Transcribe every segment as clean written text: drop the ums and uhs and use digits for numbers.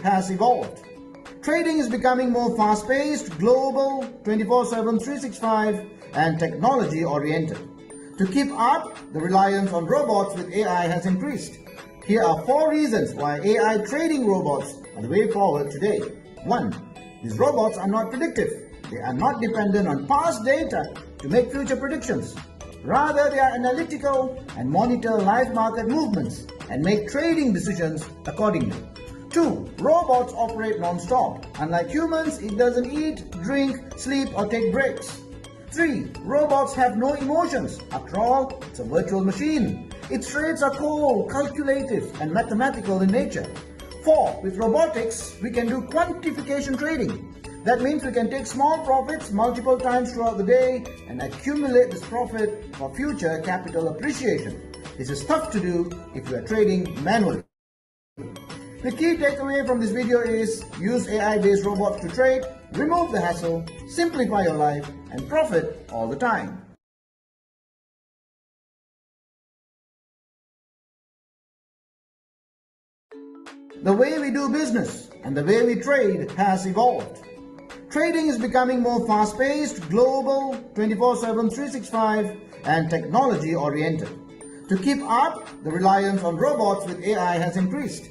has evolved. Trading is becoming more fast-paced, global, 24/7, 365, and technology-oriented. To keep up, the reliance on robots with AI has increased. Here are 4 reasons why AI trading robots are the way forward today. 1. These robots are not predictive. They are not dependent on past data to make future predictions. Rather, they are analytical and monitor live market movements and make trading decisions accordingly. 2. Robots operate non-stop. Unlike humans, it doesn't eat, drink, sleep, or take breaks. 3. Robots have no emotions. After all, it's a virtual machine. Its traits are cold, calculative, and mathematical in nature. 4. With robotics, we can do quantification trading. That means we can take small profits multiple times throughout the day and accumulate this profit for future capital appreciation. This is tough to do if you are trading manually. The key takeaway from this video is use AI-based robots to trade, remove the hassle, simplify your life, and profit all the time. The way we do business and the way we trade has evolved. Trading is becoming more fast-paced, global, 24/7, 365, and technology-oriented. To keep up, the reliance on robots with AI has increased.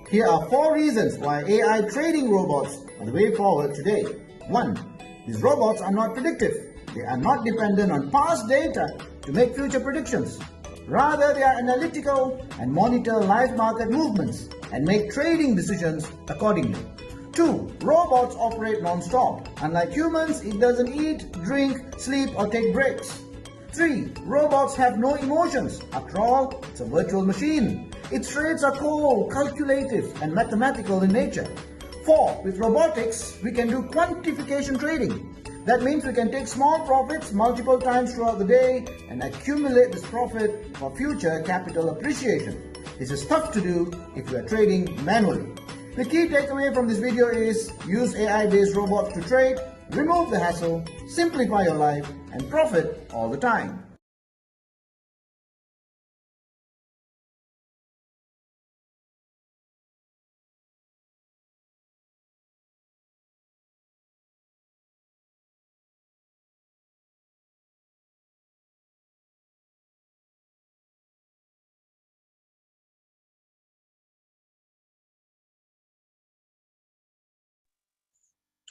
Here are 4 reasons why AI trading robots are the way forward today. 1. These robots are not predictive. They are not dependent on past data to make future predictions. Rather, they are analytical and monitor live market movements and make trading decisions accordingly. 2. Robots operate non-stop. Unlike humans, it doesn't eat, drink, sleep, or take breaks. 3. Robots have no emotions. After all, it's a virtual machine. Its traits are cold, calculative, and mathematical in nature. 4. With robotics, we can do quantification trading. That means we can take small profits multiple times throughout the day and accumulate this profit for future capital appreciation. This is tough to do if you are trading manually. The key takeaway from this video is use AI-based robots to trade, remove the hassle, simplify your life, and profit all the time.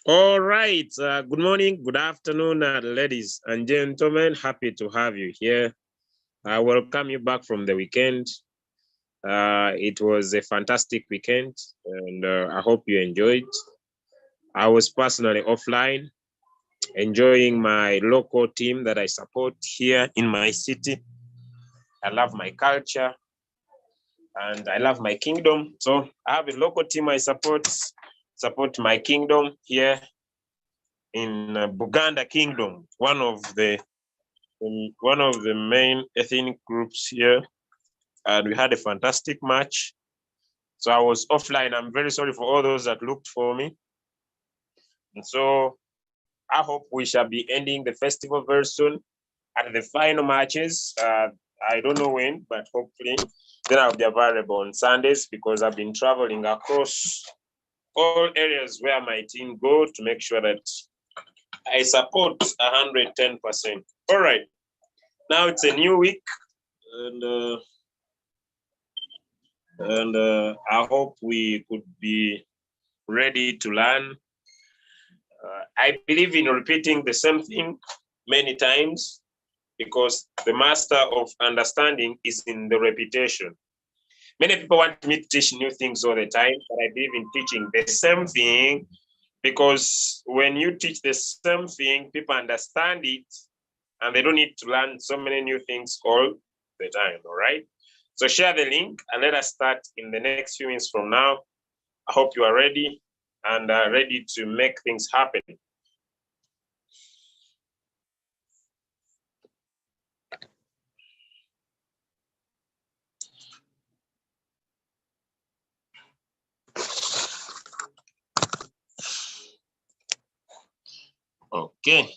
All right. Good morning, good afternoon, ladies and gentlemen. Happy to have you here. I welcome you back from the weekend. It was a fantastic weekend, and I hope you enjoyed. I was personally offline, enjoying my local team that I support here in my city. I love my culture, and I love my kingdom. So I have a local team I support my kingdom here in Buganda Kingdom, one of the main ethnic groups here, and we had a fantastic match. So I was offline. I'm very sorry for all those that looked for me. And so I hope we shall be ending the festival very soon. At the final matches, I don't know when, but hopefully then I'll be available on Sundays because I've been traveling across all areas where my team go to make sure that I support 110%. All right. Now it's a new week, and I hope we could be ready to learn. I believe in repeating the same thing many times because the master of understanding is in the repetition. Many people want me to teach new things all the time, but I believe in teaching the same thing because when you teach the same thing, people understand it and they don't need to learn so many new things all the time, all right? So share the link and let us start in the next few minutes from now. I hope you are ready and ready to make things happen. Okay.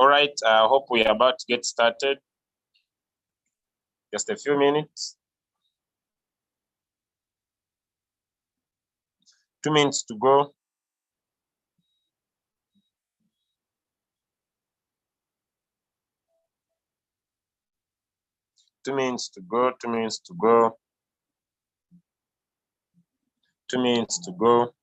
All right, I hope we are about to get started. Just a few minutes. 2 minutes to go. Two minutes to go, 2 minutes to go. 2 minutes to go.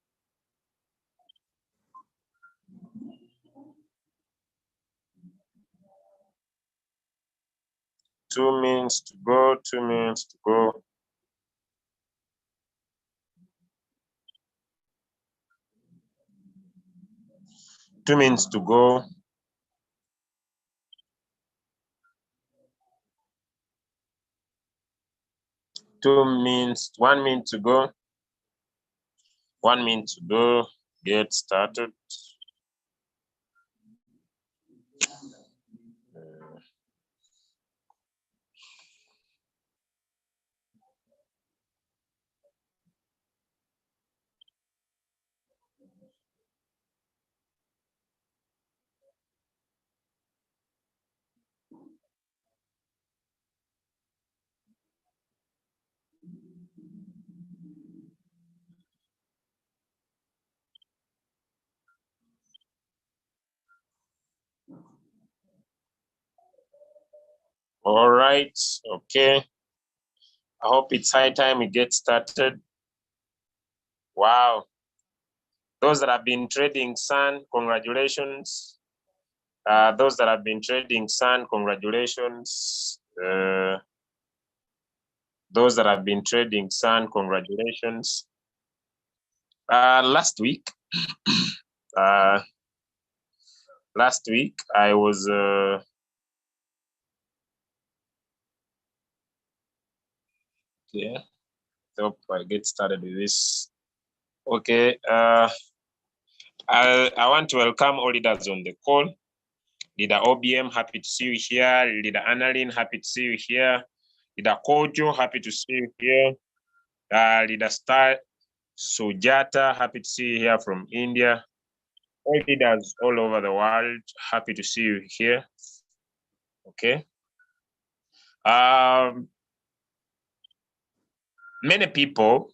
Two minutes to go, 2 minutes to go. Two minutes to go. Two minutes, 1 minute to go. 1 minute to go. Get started. All right, okay. I hope it's high time we get started. Wow. Those that have been trading Sun, congratulations. Those that have been trading Sun, congratulations. Those that have been trading Sun, congratulations. Last week, I was yeah. Hope I get started with this. Okay. I want to welcome all leaders on the call. Leader OBM, happy to see you here. Leader Annalyn, happy to see you here. Leader Kojo, happy to see you here. Leader Star Sujata, happy to see you here from India. All leaders all over the world, happy to see you here. Okay. Many people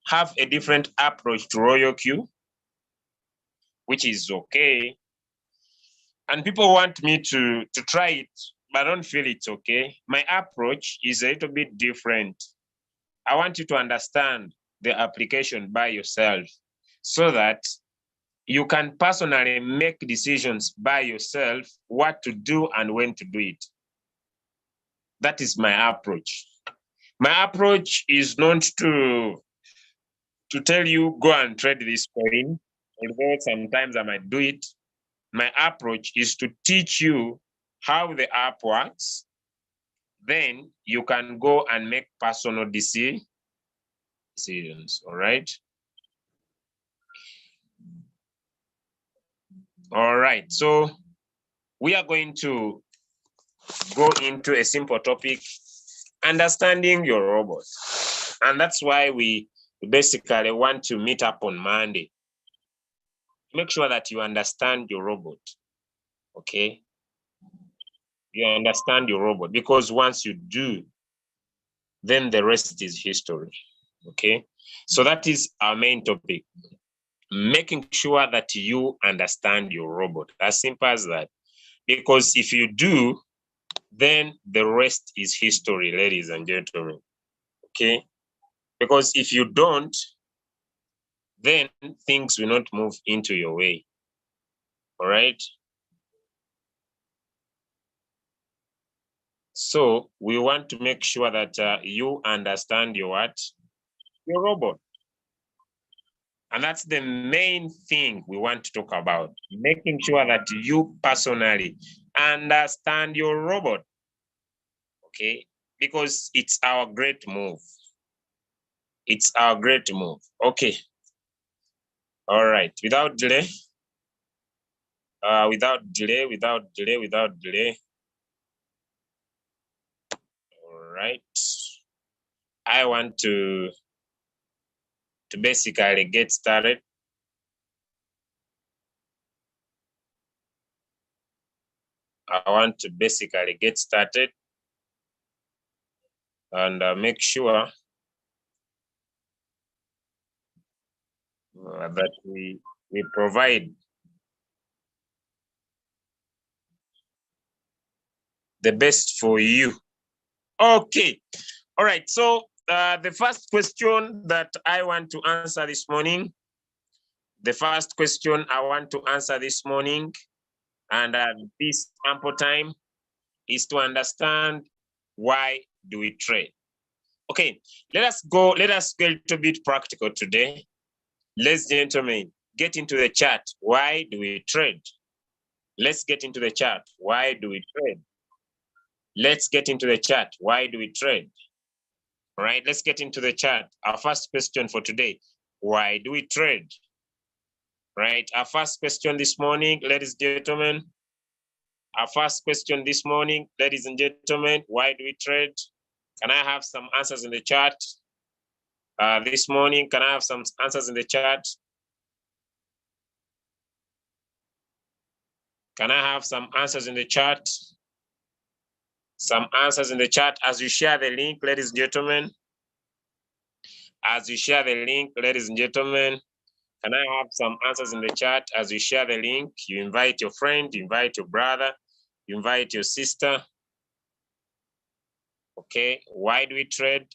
have a different approach to Royalq, which is okay. And people want me to try it, but I don't feel it's okay. My approach is a little bit different. I want you to understand the application by yourself so that you can personally make decisions by yourself what to do and when to do it. That is my approach. My approach is not to tell you go and trade this coin, although sometimes I might do it. My approach is to teach you how the app works. Then you can go and make personal decisions, all right? All right, so we are going to go into a simple topic, understanding your robot. And that's why we basically want to meet up on Monday. Make sure that you understand your robot, okay? You understand your robot, because once you do, then the rest is history, okay? So that is our main topic, making sure that you understand your robot, as simple as that. Because if you do, then the rest is history, ladies and gentlemen, okay? Because if you don't, then things will not move into your way, all right? So we want to make sure that you understand your what? Your robot. And that's the main thing we want to talk about, making sure that you personally understand your robot, okay? Because it's our great move. It's our great move, okay? All right, without delay, without delay. All right, I want to basically get started. I want to basically get started and make sure that we provide the best for you. Okay. All right. So the first question that I want to answer this morning, and this ample time, is to understand why do we trade. Okay, let us get a little bit practical today. Ladies and gentlemen, get into the chat. Why do we trade? Let's get into the chat. Why do we trade? Let's get into the chat. Why do we trade? All right, let's get into the chat. Our first question for today, why do we trade? Right, our first question this morning, ladies and gentlemen. Our first question this morning, ladies and gentlemen, why do we trade? Can I have some answers in the chat? This morning, can I have some answers in the chat? Can I have some answers in the chat? Some answers in the chat as you share the link, ladies and gentlemen. As you share the link, ladies and gentlemen, can I have some answers in the chat as you share the link? You invite your friend, you invite your brother, you invite your sister. Okay, why do we trade?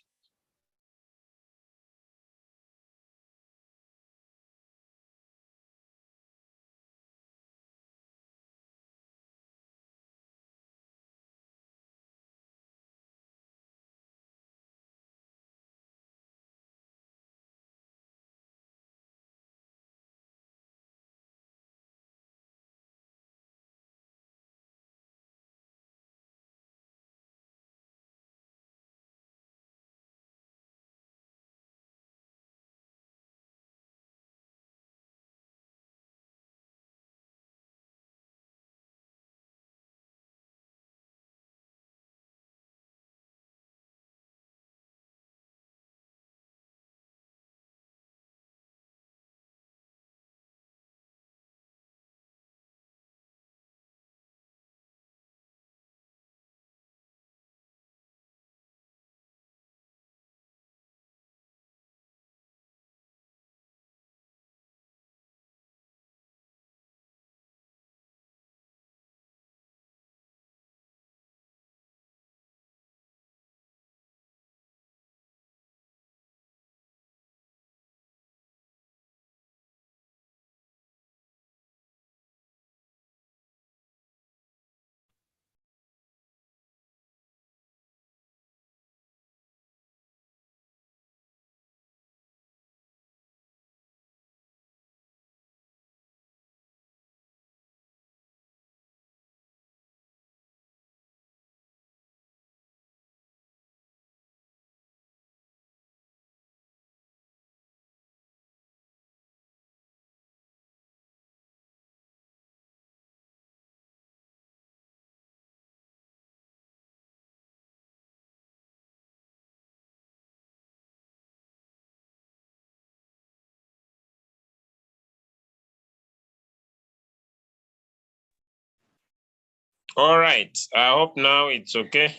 All right, I hope now it's okay.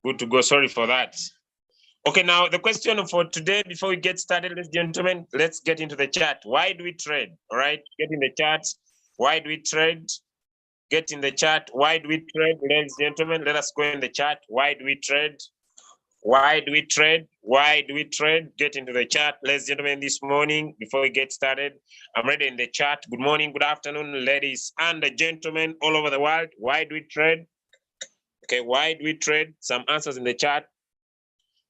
Good to go, sorry for that. Okay, now the question for today, before we get started, ladies and gentlemen, let's get into the chat. Why do we trade? All right, get in the chat. Why do we trade? Get in the chat. Why do we trade, ladies and gentlemen? Let us go in the chat. Why do we trade? Why do we trade? Why do we trade? Get into the chat, ladies and gentlemen, this morning. Before we get started, I'm ready in the chat. Good morning, good afternoon, ladies and gentlemen all over the world. Why do we trade? Okay, why do we trade? Some answers in the chat.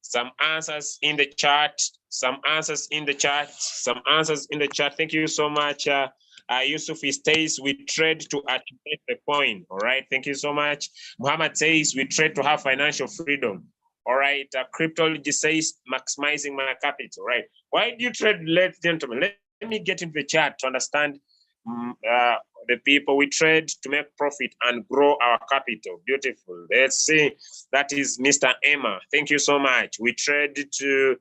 Some answers in the chat. Some answers in the chat. Some answers in the chat. Thank you so much. Yusuf stays, we trade to accumulate the coin. All right, thank you so much. Muhammad says, we trade to have financial freedom. All right, Cryptology says, maximizing my capital. Right, why do you trade, ladies and gentlemen? Let me get into the chat to understand the people. We trade to make profit and grow our capital. Beautiful. Let's see. That is Mr. Emma. Thank you so much. We trade to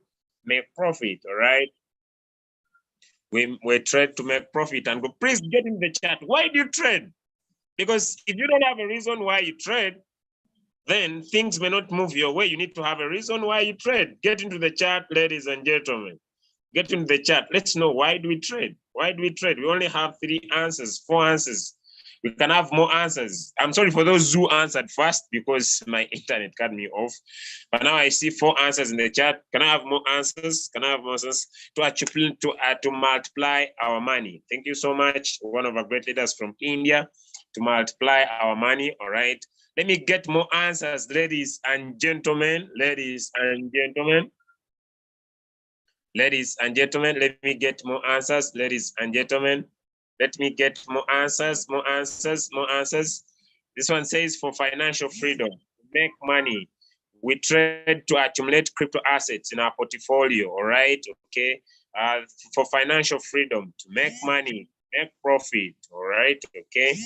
make profit. All right. We trade to make profit and go. Please get in the chat. Why do you trade? Because if you don't have a reason why you trade, then things may not move your way. You need to have a reason why you trade. Get into the chart, ladies and gentlemen. Get into the chat. Let's know, why do we trade? Why do we trade? We only have 3 answers, 4 answers. We can have more answers. I'm sorry for those who answered first because my internet cut me off. But now I see 4 answers in the chat. Can I have more answers? Can I have more answers to achieve, to multiply our money? Thank you so much, one of our great leaders from India, to multiply our money. All right. Let me get more answers, ladies and gentlemen. Ladies and gentlemen. Ladies and gentlemen, let me get more answers. Ladies and gentlemen, let me get more answers, more answers, more answers. This one says, for financial freedom, make money. We trade to accumulate crypto assets in our portfolio, all right? Okay. For financial freedom, to make money, make profit, all right? Okay.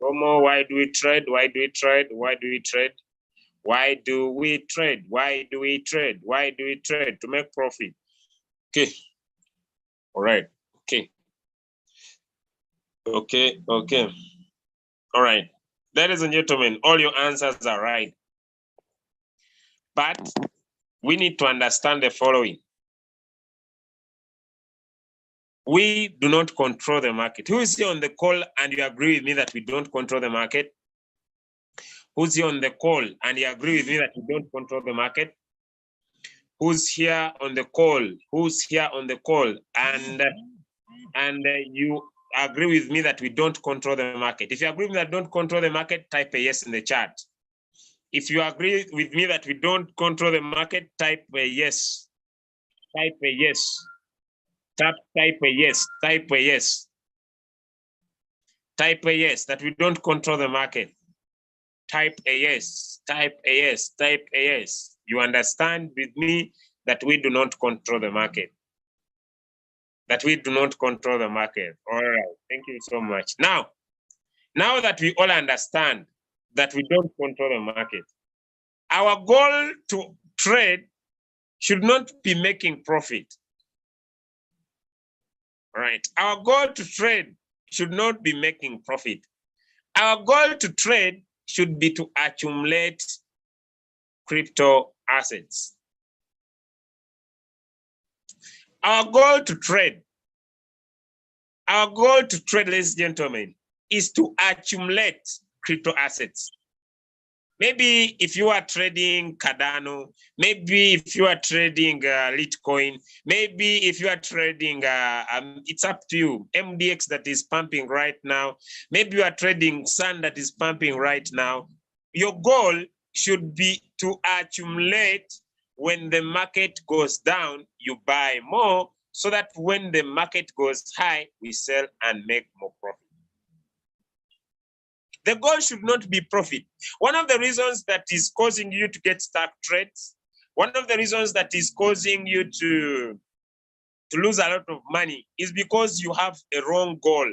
More, why do we trade? Why do we trade? Why do we trade? Why do we trade? Why do we trade? Why do we trade? To make profit. Okay. All right. Okay. Okay. Okay. All right. Ladies and gentlemen, all your answers are right. But we need to understand the following. We do not control the market. Who is here on the call and you agree with me that we don't control the market? Who's here on the call and you agree with me that we don't control the market? Who's here on the call? Who's here on the call and you agree with me that we don't control the market? If you agree with me that don't control the market, type a yes in the chat. If you agree with me that we don't control the market, type a yes. Type a yes. Type a yes. Type a yes. Type a yes that we don't control the market. Type a yes. Type a yes. Type a yes. You understand with me that we do not control the market. That we do not control the market. All right. Thank you so much. Now that we all understand that we don't control the market, our goal to trade should not be making profit. All right. Our goal to trade should not be making profit. Our goal to trade should be to accumulate crypto assets. Our goal to trade, ladies and gentlemen, is to accumulate crypto assets. Maybe if you are trading Cardano, maybe if you are trading Litecoin, maybe if you are trading, it's up to you, MDX that is pumping right now, maybe you are trading Sun that is pumping right now. Your goal should be to accumulate. When the market goes down, you buy more, so that when the market goes high, we sell and make more profit. The goal should not be profit. One of the reasons that is causing you to get stuck trades, one of the reasons that is causing you to lose a lot of money is because you have a wrong goal,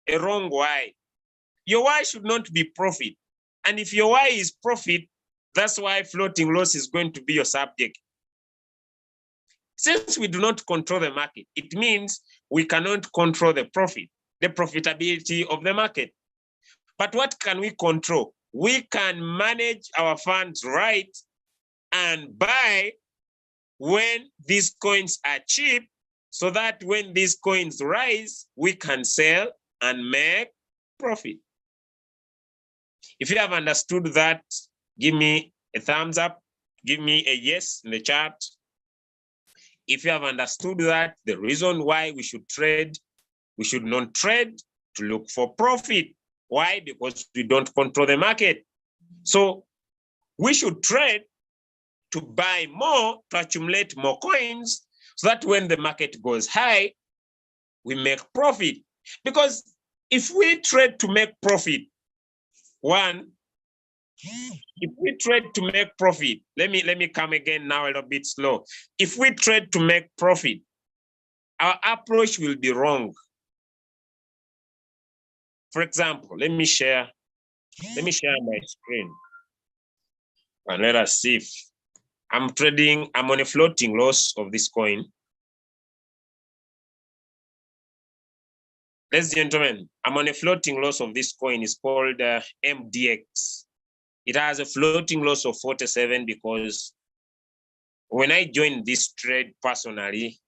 a wrong why. Your why should not be profit. And if your why is profit, that's why floating loss is going to be your subject. Since we do not control the market, it means we cannot control the profit, the profitability of the market. But what can we control? We can manage our funds right and buy when these coins are cheap, so that when these coins rise, we can sell and make profit. If you have understood that, give me a thumbs up, give me a yes in the chat. If you have understood that, the reason why we should trade, we should not trade to look for profit. Why? Because we don't control the market. So we should trade to buy more, to accumulate more coins, so that when the market goes high, we make profit. Because if we trade to make profit, if we trade to make profit, let me come again now a little bit slow. If we trade to make profit, our approach will be wrong. For example, let me share my screen and let us see if I'm on a floating loss of this coin. ladies and gentlemen, I'm on a floating loss of this coin. It's called MDX. It has a floating loss of 47 because when I joined this trade personally,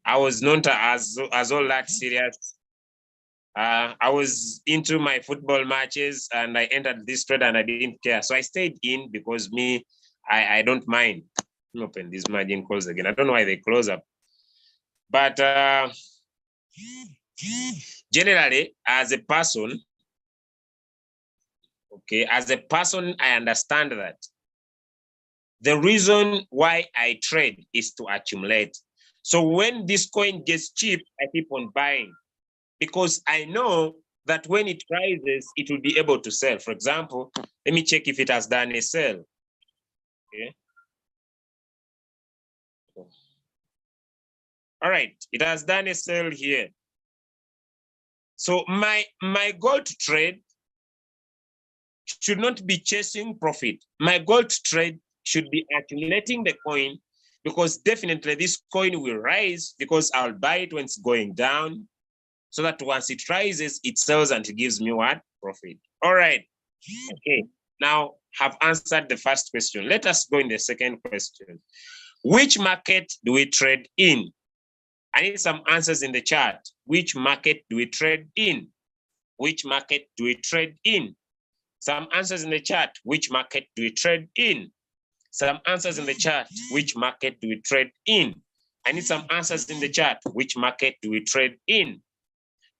I was not as all that serious. I was into my football matches and I entered this trade and I didn't care. So I stayed in because I don't mind. Let me open this margin calls again. I don't know why they close up. But generally, as a person, okay, as a person, I understand that the reason why I trade is to accumulate. So when this coin gets cheap, I keep on buying because I know that when it rises, it will be able to sell. For example, let me check if it has done a sell. Okay. All right, it has done a sell here. So my goal to trade should not be chasing profit. My goal to trade should be accumulating the coin because definitely this coin will rise because I'll buy it when it's going down so that once it rises, it sells and it gives me what? Profit. All right. Okay. Now have answered the first question. Let us go in the second question. Which market do we trade in? I need some answers in the chat. Which market do we trade in? Which market do we trade in? Some answers in the chat. Which market do we trade in? Some answers in the chat. Which market do we trade in? I need some answers in the chat. Which market do we trade in?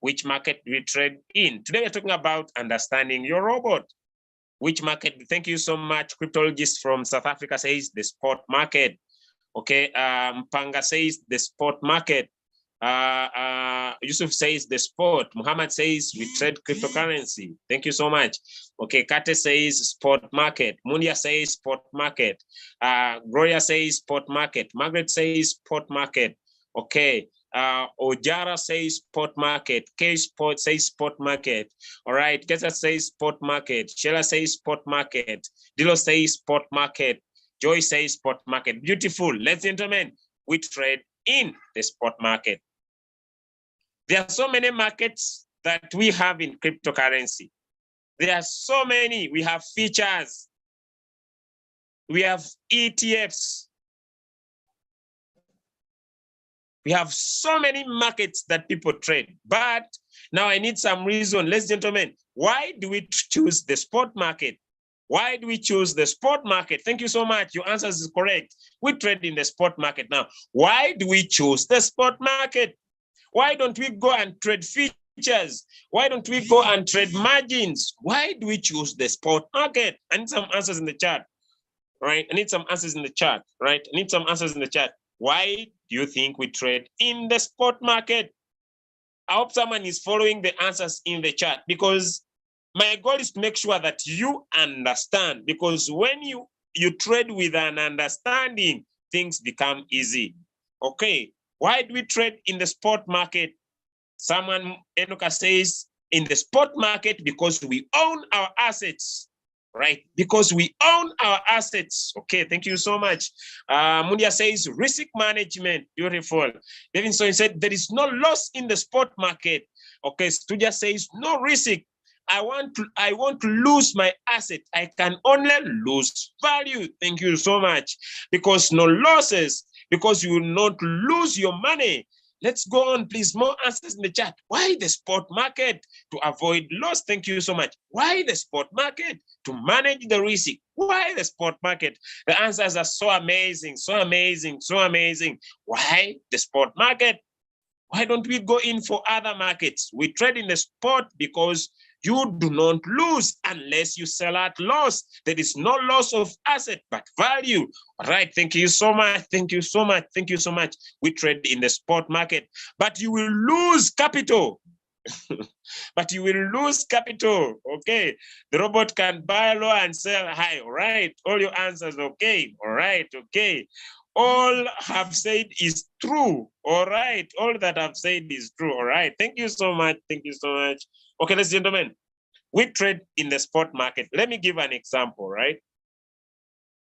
Which market do we trade in? Today we're talking about understanding your robot. Which market? Thank you so much. Cryptologist from South Africa says the spot market. Okay, Panga says the spot market. Yusuf says the spot. Muhammad says we trade cryptocurrency. Thank you so much. Okay, Kate says spot market. Mundia says spot market. Gloria says spot market. Margaret says spot market. Okay. Ojara says spot market. K Sport says spot market. All right. Kesa says spot market. Sheila says spot market. Dilo says spot market. Joy says spot market. Beautiful. Ladies and gentlemen, we trade in the spot market. There are so many markets that we have in cryptocurrency. There are so many. We have features. We have ETFs. We have so many markets that people trade. But now I need some reason, ladies and gentlemen, why do we choose the spot market? Why do we choose the spot market? Thank you so much. Your answer is correct. We trade in the spot market now. Why do we choose the spot market? Why don't we go and trade features? Why don't we go and trade margins? Why do we choose the spot market? I need some answers in the chat, right? I need some answers in the chat, right? I need some answers in the chat. Why do you think we trade in the spot market? I hope someone is following the answers in the chat because my goal is to make sure that you understand, because when you trade with an understanding, things become easy. Okay, why do we trade in the spot market? Someone, Enoka says, in the spot market because we own our assets, right? Because we own our assets. Okay, thank you so much. Mundia says, risk management, beautiful. Davidson said, there is no loss in the spot market. Okay, Studia says, no risk. I want to lose my asset. I can only lose value. Thank you so much. Because no losses, because you will not lose your money. Let's go on, please. More answers in the chat. Why the spot market? To avoid loss. Thank you so much. Why the spot market? To manage the risk. Why the spot market? The answers are so amazing, so amazing, so amazing. Why the spot market? Why don't we go in for other markets? We trade in the spot because you do not lose unless you sell at loss. There is no loss of asset, but value. All right, thank you so much. Thank you so much. Thank you so much. We trade in the spot market, but you will lose capital. But you will lose capital. Okay, the robot can buy low and sell high. All right, all your answers. Okay, all right, okay. All have said is true. All right, all that I've said is true. All right, thank you so much. Thank you so much. Okay, ladies and gentlemen, we trade in the spot market. Let me give an example, right?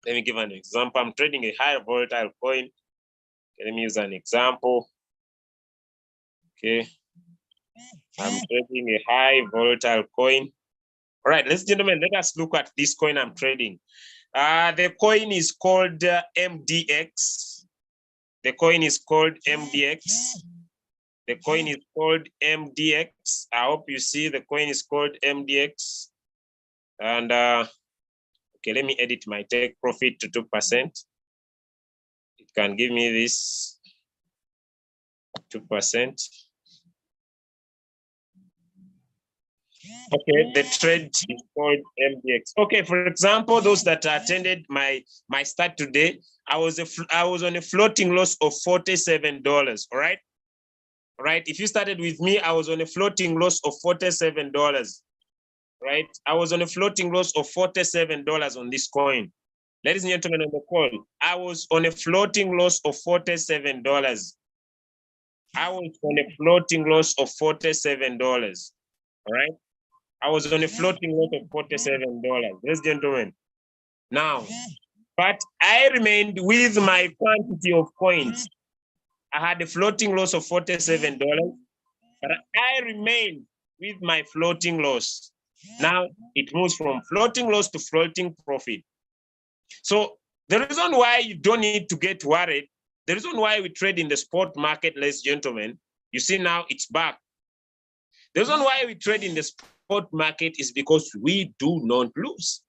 Let me give an example. I'm trading a high volatile coin. Okay, let me use an example. Okay. I'm trading a high volatile coin. All right, ladies and gentlemen, let us look at this coin I'm trading. The coin is called MDX. The coin is called MDX. The coin is called MDX. I hope you see the coin is called MDX. And okay, let me edit my take profit to 2%. It can give me this 2%. Okay, the trade is called MDX. Okay, for example, those that attended my start today, I was on a floating loss of $47. All right. All right. If you started with me, I was on a floating loss of $47. Right. I was on a floating loss of $47 on this coin. Ladies and gentlemen on the call, I was on a floating loss of $47. I was on a floating loss of $47. All right. I was on a floating loss of $47. Ladies and gentlemen. Now, but I remained with my quantity of coins. I had a floating loss of $47, but I remained with my floating loss. Now it moves from floating loss to floating profit. So the reason why you don't need to get worried, the reason why we trade in the spot market, ladies and gentlemen, you see now it's back. The reason why we trade in the spot market is because we do not lose.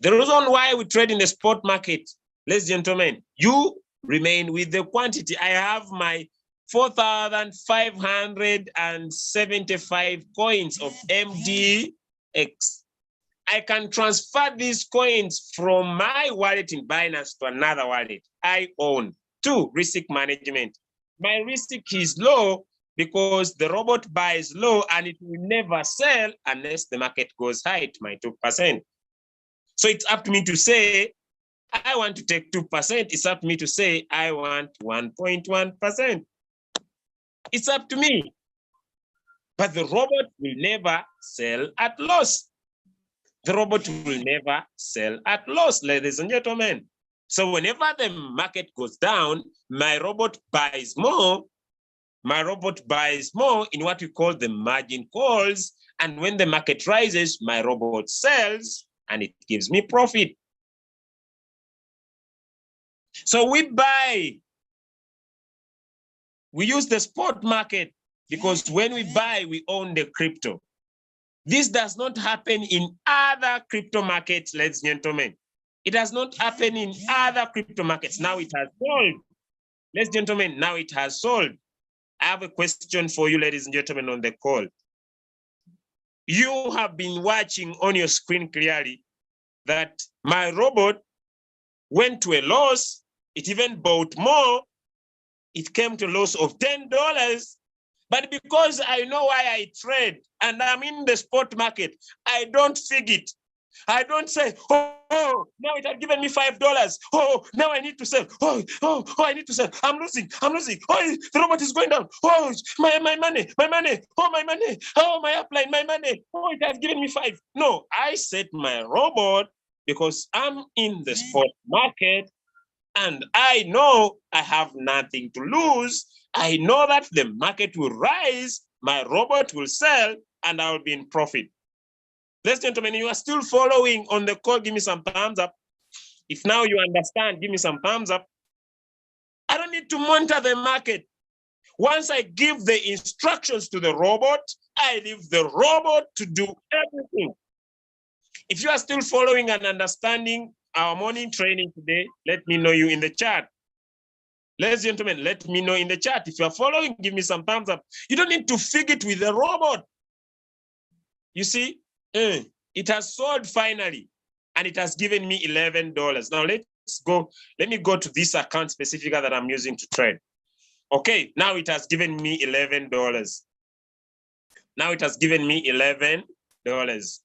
The reason why we trade in the spot market, ladies and gentlemen, you remain with the quantity. I have my 4,575 coins of MDX. I can transfer these coins from my wallet in Binance to another wallet I own. 2, risk management. My risk is low because the robot buys low and it will never sell unless the market goes high to my 2%. So it's up to me to say, I want to take 2%. It's up to me to say, I want 1.1%. It's up to me. But the robot will never sell at loss. The robot will never sell at loss, ladies and gentlemen. So whenever the market goes down, my robot buys more. My robot buys more in what we call the margin calls. And when the market rises, my robot sells and it gives me profit. So we buy. We use the spot market because when we buy, we own the crypto. This does not happen in other crypto markets, ladies and gentlemen. It does not happen in other crypto markets. Now it has sold. Ladies and gentlemen, now it has sold. I have a question for you, ladies and gentlemen, on the call. You have been watching on your screen clearly that my robot went to a loss. It even bought more. It came to a loss of $10. But because I know why I trade and I'm in the spot market, I don't fig it. I don't say, oh, now it had given me $5. Oh, now I need to sell. Oh, I need to sell. I'm losing. Oh, the robot is going down. Oh, my money. Oh, my money. Oh, my upline, my money. Oh, it has given me 5. No, I set my robot because I'm in the spot market and I know I have nothing to lose. I know that the market will rise, my robot will sell, and I will be in profit. Ladies and gentlemen, you are still following on the call, give me some thumbs up. If now you understand, give me some thumbs up. I don't need to monitor the market. Once I give the instructions to the robot, I leave the robot to do everything. If you are still following and understanding our morning training today, let me know you in the chat. Ladies and gentlemen, let me know in the chat. If you are following, give me some thumbs up. You don't need to fig it with the robot. You see, it has sold finally, and it has given me $11. Now let me go to this account specifically that I'm using to trade. Okay, now it has given me $11. Now it has given me $11.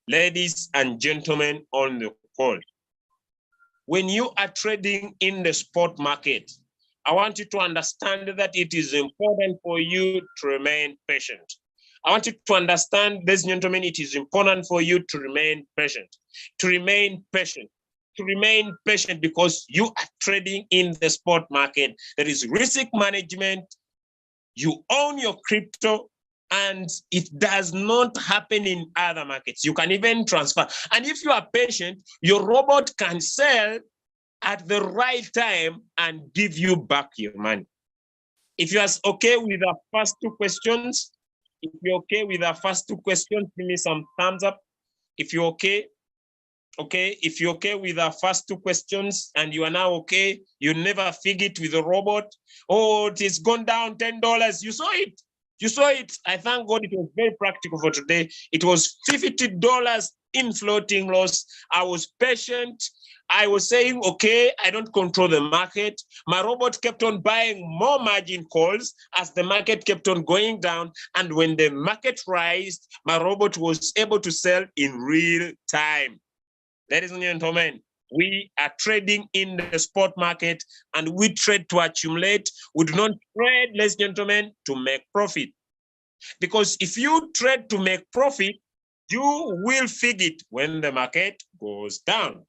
Ladies and gentlemen on the call, when you are trading in the spot market, I want you to understand that it is important for you to remain patient. I want you to understand, ladies and gentlemen, it is important for you to remain patient, because you are trading in the spot market. There is risk management. You own your crypto, and it does not happen in other markets. You can even transfer. And if you are patient, your robot can sell at the right time and give you back your money. If you are okay with the first two questions, if you're okay with the first two questions, give me some thumbs up. If you're okay, if you're okay with the first two questions and you are now okay, you never fig it with the robot. Oh, it is gone down $10. You saw it. You saw it. I thank God it was very practical for today. It was $50 in floating loss. I was patient. I was saying, okay, I don't control the market. My robot kept on buying more margin calls as the market kept on going down. And when the market rised, my robot was able to sell in real time. Ladies and gentlemen, we are trading in the spot market, and we trade to accumulate. We do not trade, ladies and gentlemen, to make profit. Because if you trade to make profit, you will fig it when the market goes down.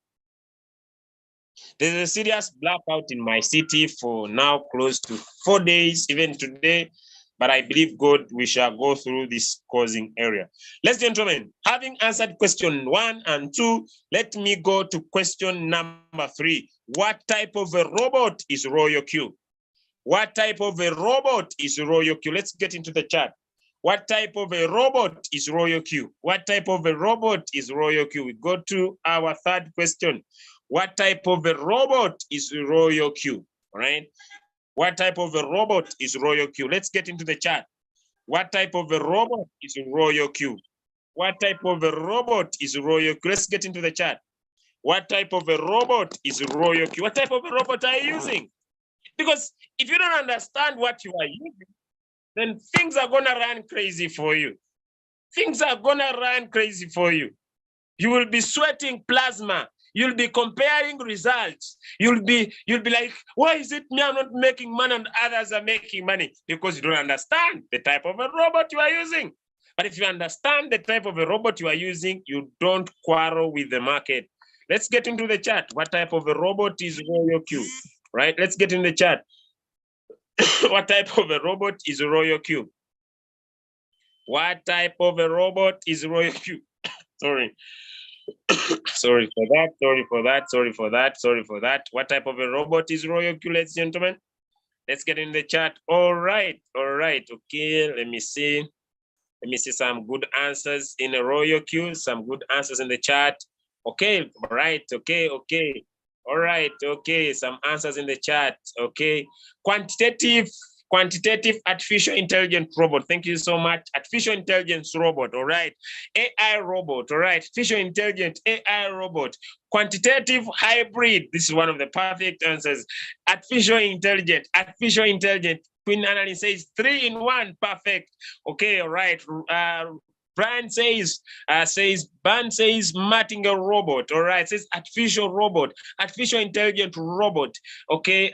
There's a serious blackout in my city for now close to 4 days, even today. But I believe God, we shall go through this causing area. Ladies and gentlemen, having answered question 1 and 2, let me go to question number 3. What type of a robot is Royalq? What type of a robot is Royalq? Let's get into the chat. What type of a robot is Royalq? What type of a robot is Royalq? We go to our third question. What type of a robot is Royalq? All right. What type of a robot is Royalq? Let's get into the chat. What type of a robot is Royalq? What type of a robot is Royalq? Let's get into the chat. What type of a robot is Royalq? What type of a robot are you using? Because if you don't understand what you are using, then things are gonna run crazy for you. Things are gonna run crazy for you. You will be sweating plasma. You'll be comparing results. You'll be like, why is it me I'm not making money and others are making money? Because you don't understand the type of a robot you are using. But if you understand the type of a robot you are using, you don't quarrel with the market. Let's get into the chat. What type of a robot is Royalq? Right? Let's get in the chat. What type of a robot is Royalq? What type of a robot is Royalq? Sorry. Sorry for that. Sorry for that. Sorry for that. Sorry for that. What type of a robot is Royalq, ladies and gentlemen? Let's get in the chat. All right. All right. Okay. Let me see. Let me see some good answers in a Royalq. Some good answers in the chat. Okay. All right. Okay. Okay. All right. Okay. Some answers in the chat. Okay. Quantitative artificial intelligence robot. Thank you so much. Artificial intelligence robot. All right. AI robot. All right. Artificial intelligent AI robot. Quantitative hybrid. This is one of the perfect answers. Artificial intelligent. Artificial intelligent. Queen Annalyn says 3-in-1. Perfect. Okay. All right. Brian says, Ban says Martingale robot. All right, says artificial robot, artificial intelligent robot. Okay,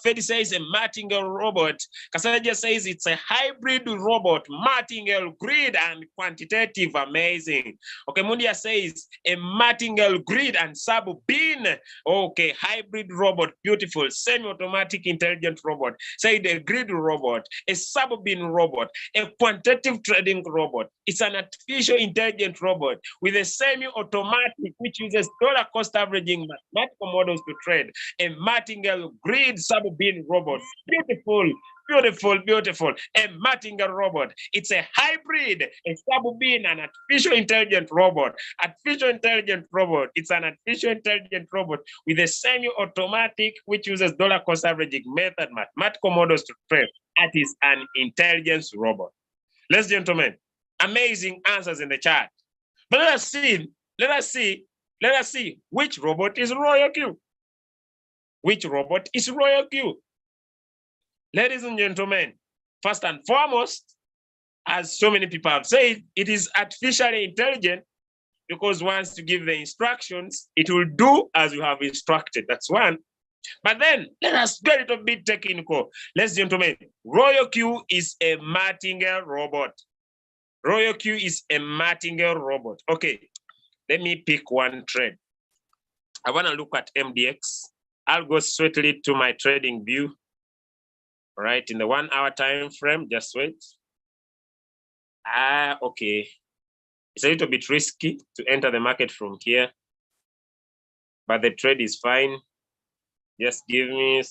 Fedi says a Martingale robot. Kasaja says it's a hybrid robot, Martingale grid and quantitative, amazing. Okay, Mundia says a Martingale grid and sub-bin. Okay, hybrid robot, beautiful. Semi-automatic intelligent robot. Say the grid robot, a sub-bin robot, a quantitative trading robot. It's an artificial intelligent robot with a semi-automatic which uses dollar cost averaging mathematical models to trade. A Martingale grid sub-bin robot. Beautiful, beautiful, beautiful. A Martingale robot. It's a hybrid, a sub-bin, an artificial intelligent robot. Artificial intelligent robot. It's an artificial intelligent robot with a semi-automatic which uses dollar cost averaging method mathematical models to trade. That is an intelligence robot. Ladies and gentlemen, amazing answers in the chat. But let us see which robot is Royalq. Which robot is Royalq? Ladies and gentlemen, first and foremost, as so many people have said, it is artificially intelligent because once you give the instructions, it will do as you have instructed. That's one. But then let us get a bit technical. Ladies and gentlemen, Royalq is a Martingale robot. Royalq is a Martingale robot. Okay, let me pick one trade. I want to look at MDX. I'll go straightly to my trading view. All right, in the 1 hour time frame, just wait. Okay. It's a little bit risky to enter the market from here, but the trade is fine. Just give me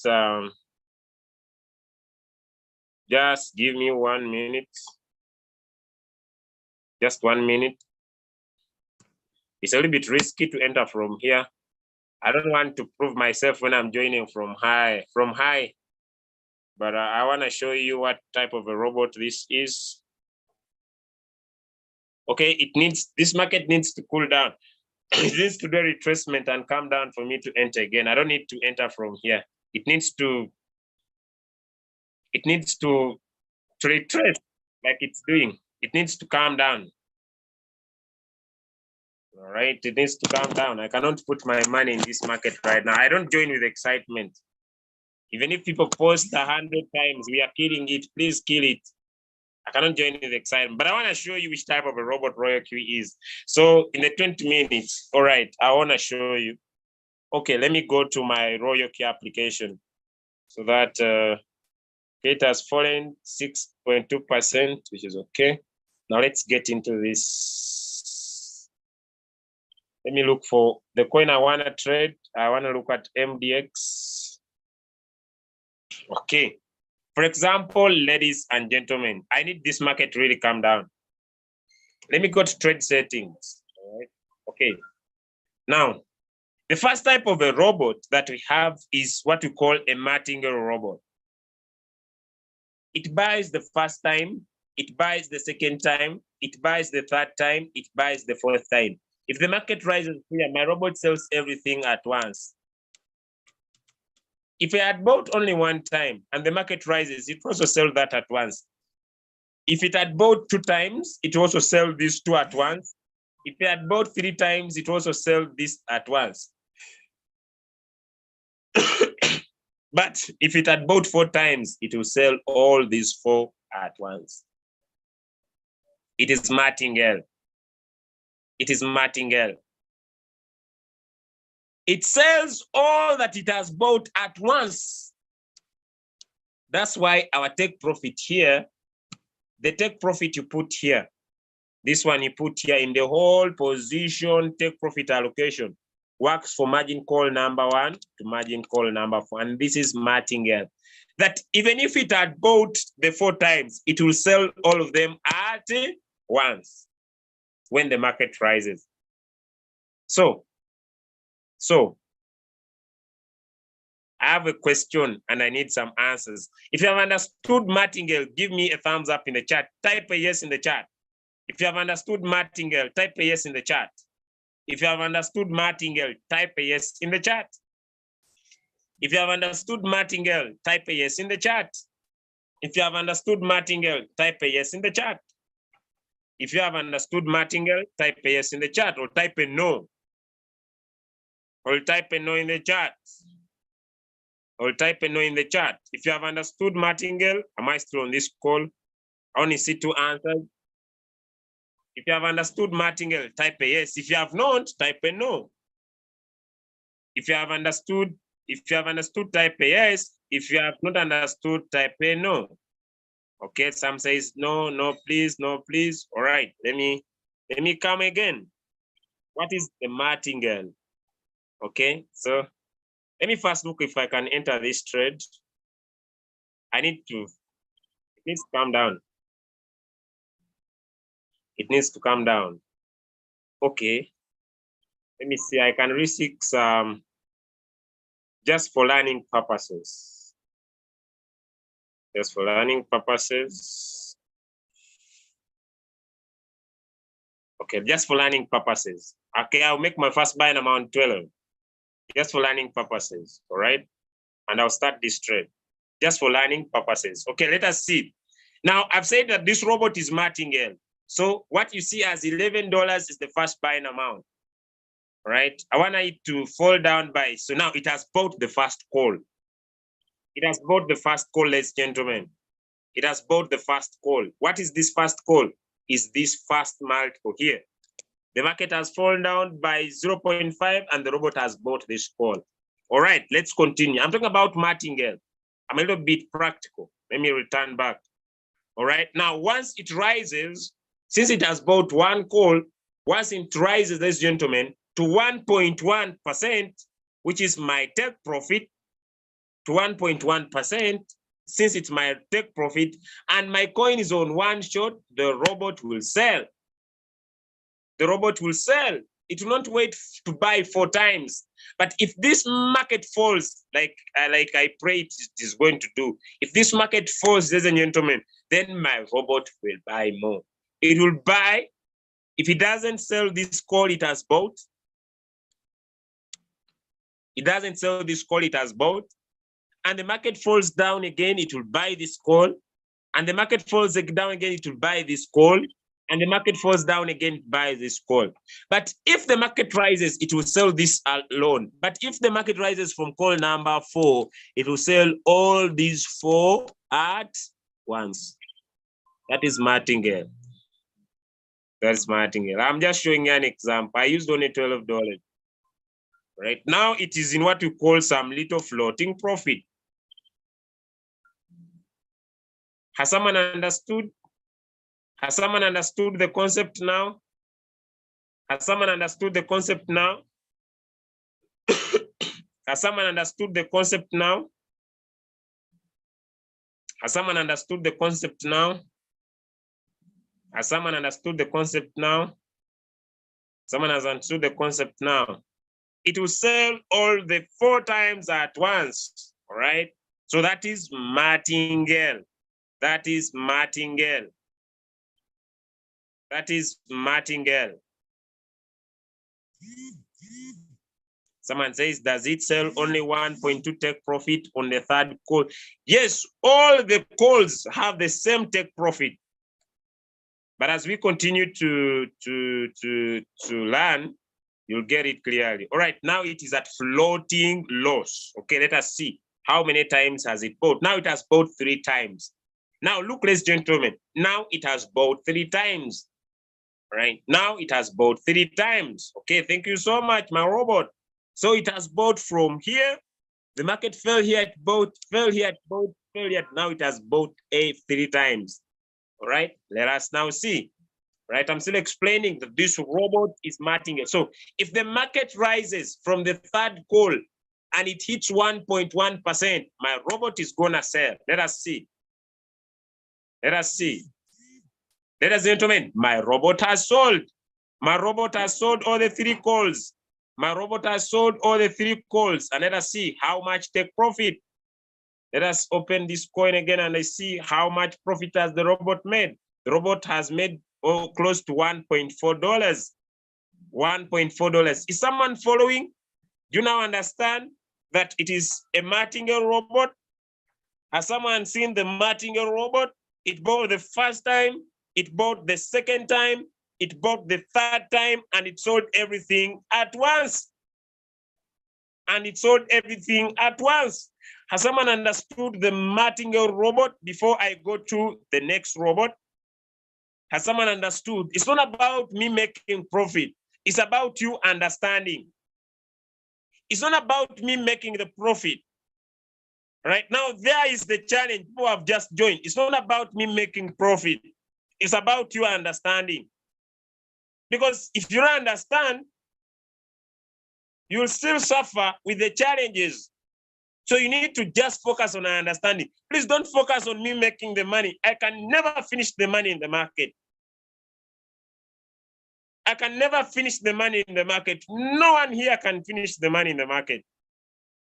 1 minute. Just 1 minute. It's a little bit risky to enter from here. I don't want to prove myself when I'm joining from high, but I want to show you what type of a robot this is. Okay, this market needs to cool down. It needs to do a retracement and come down for me to enter again. I don't need to enter from here. It needs to retrace like it's doing. It needs to calm down. All right, it needs to calm down. I cannot put my money in this market right now. I don't join with excitement. Even if people post 100 times, we are killing it, please kill it. I cannot join with excitement, but I want to show you which type of a robot Royalq is. So in the 20 minutes, all right, I want to show you. Okay, let me go to my Royalq application so that it has fallen 6.2%, which is okay. Now let's get into this. Let me look for the coin I want to trade. I want to look at MDX. Okay. For example, ladies and gentlemen, I need this market to really calm down. Let me go to trade settings. All right. Okay. Now, the first type of a robot that we have is what we call a Martingale robot. It buys the first time, it buys the second time, it buys the third time, it buys the fourth time. If the market rises here, my robot sells everything at once. If I had bought only one time and the market rises, it also sells that at once. If it had bought 2 times, it also sells these 2 at once. If it had bought 3 times, it also sells this at once. But if it had bought 4 times, it will sell all these 4 at once. It is Martingale. It is Martingale. It sells all that it has bought at once. That's why our take profit here, the take profit you put here, this one you put here in the whole position take profit allocation, works for margin call number 1 to margin call number 4. And this is Martingale. That even if it had bought the 4 times, it will sell all of them at once when the market rises. So I have a question and I need some answers. If you have understood Martingale, give me a thumbs up in the chat. Type a yes in the chat. If you have understood Martingale, type a yes in the chat. If you have understood Martingale, type a yes in the chat. If you have understood Martingale, type a yes in the chat. If you have understood Martingale, type a yes in the chat. If you have understood Martingale, type a yes in the chat, or type a no. Or type a no in the chat. Or type a no in the chat. If you have understood Martingale, am I still on this call? I only see 2 answers. If you have understood Martingale, type a yes. If you have not, type a no. If you have understood, type a yes. If you have not understood, type a no. Okay, some says no, no, please, no, please. All right, let me come again. What is the Martingale? Okay, so let me first look if I can enter this trade. It needs to calm down. It needs to calm down. Okay. Let me see. I can reseek some just for learning purposes. Just for learning purposes. Okay, just for learning purposes. Okay, I'll make my first buying amount 12. Just for learning purposes. All right. And I'll start this trade. Just for learning purposes. Okay, let us see. Now, I've said that this robot is Martingale. So what you see as $11 is the first buying amount. Right? I want it to fall down by, so now it has bought the first call. It has bought the first call, ladies and gentlemen. It has bought the first call. What is this first call? Is this first multiple here. The market has fallen down by 0.5 and the robot has bought this call. All right, let's continue. I'm talking about Martingale. I'm a little bit practical. Let me return back. All right. Now, once it rises, since it has bought one call, once it rises, ladies and gentlemen, to 1.1%, which is my take profit, to 1.1%, since it's my take profit, and my coin is on one shot, the robot will sell. The robot will sell. It will not wait to buy 4 times. But if this market falls, like I pray it is going to do, if this market falls, ladies and gentlemen, then my robot will buy more. It will buy. If it doesn't sell this call it has bought, it doesn't sell this call it has bought, and the market falls down again, it will buy this call, and the market falls down again, it will buy this call, and the market falls down again, buy this call. But if the market rises, it will sell this alone. But if the market rises from call number 4, it will sell all these 4 at once. That is Martingale. That's Martingale. I'm just showing you an example. I used only $12. Right now, it is in what we call some little floating profit. Has someone understood? Has someone understood the concept now? Has someone understood the concept now? Has someone understood the concept now? Has someone understood the concept now? Has someone understood the concept now? Someone has understood the concept now. It will sell all the 4 times at once, all right? So that is Martingale. That is Martingale. That is Martingale. Someone says, does it sell only 1.2 take profit on the 3rd call? Yes, all the calls have the same take profit. But as we continue to learn, you'll get it clearly. All right, now it is at floating loss. Okay, let us see. How many times has it bought? Now it has bought 3 times. Now look, ladies and gentlemen, now it has bought 3 times. Right now it has bought 3 times. Okay, thank you so much, my robot. So it has bought from here. The market fell here, it bought, fell here, it bought, fell here. Now it has bought 3 times. All right, let us now see. Right, I'm still explaining that this robot is Martingale. So if the market rises from the 3rd call and it hits 1.1%, my robot is gonna sell. Let us see. Let us see. Ladies and gentlemen, my robot has sold. My robot has sold all the 3 calls. My robot has sold all the 3 calls. And let us see how much take profit. Let us open this coin again and I see how much profit has the robot made. The robot has made close to $1.4. $1.4. Is someone following? Do you now understand that it is a Martingale robot? Has someone seen the Martingale robot? It bought the 1st time, it bought the 2nd time, it bought the 3rd time, and it sold everything at once. And it sold everything at once. Has someone understood the Martingale robot before I go to the next robot? Has someone understood? It's not about me making profit. It's about you understanding. It's not about me making the profit. Right now, there is the challenge. People have just joined. It's not about me making profit. It's about you understanding. Because if you don't understand, you'll still suffer with the challenges. So you need to just focus on understanding. Please don't focus on me making the money. I can never finish the money in the market. I can never finish the money in the market. No one here can finish the money in the market.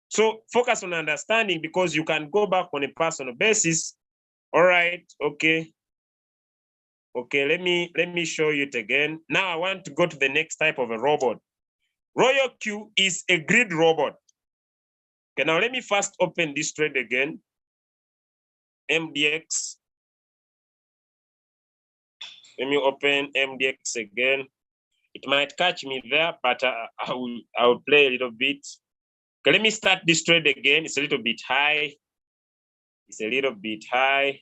So focus on understanding because you can go back on a personal basis. All right, okay. Okay, let me show you it again. Now I want to go to the next type of a robot. Royalq is a grid robot. Okay, now let me first open this trade again. MDX. Let me open MDX again. It might catch me there, but I will play a little bit. Okay, let me start this trade again. It's a little bit high. It's a little bit high.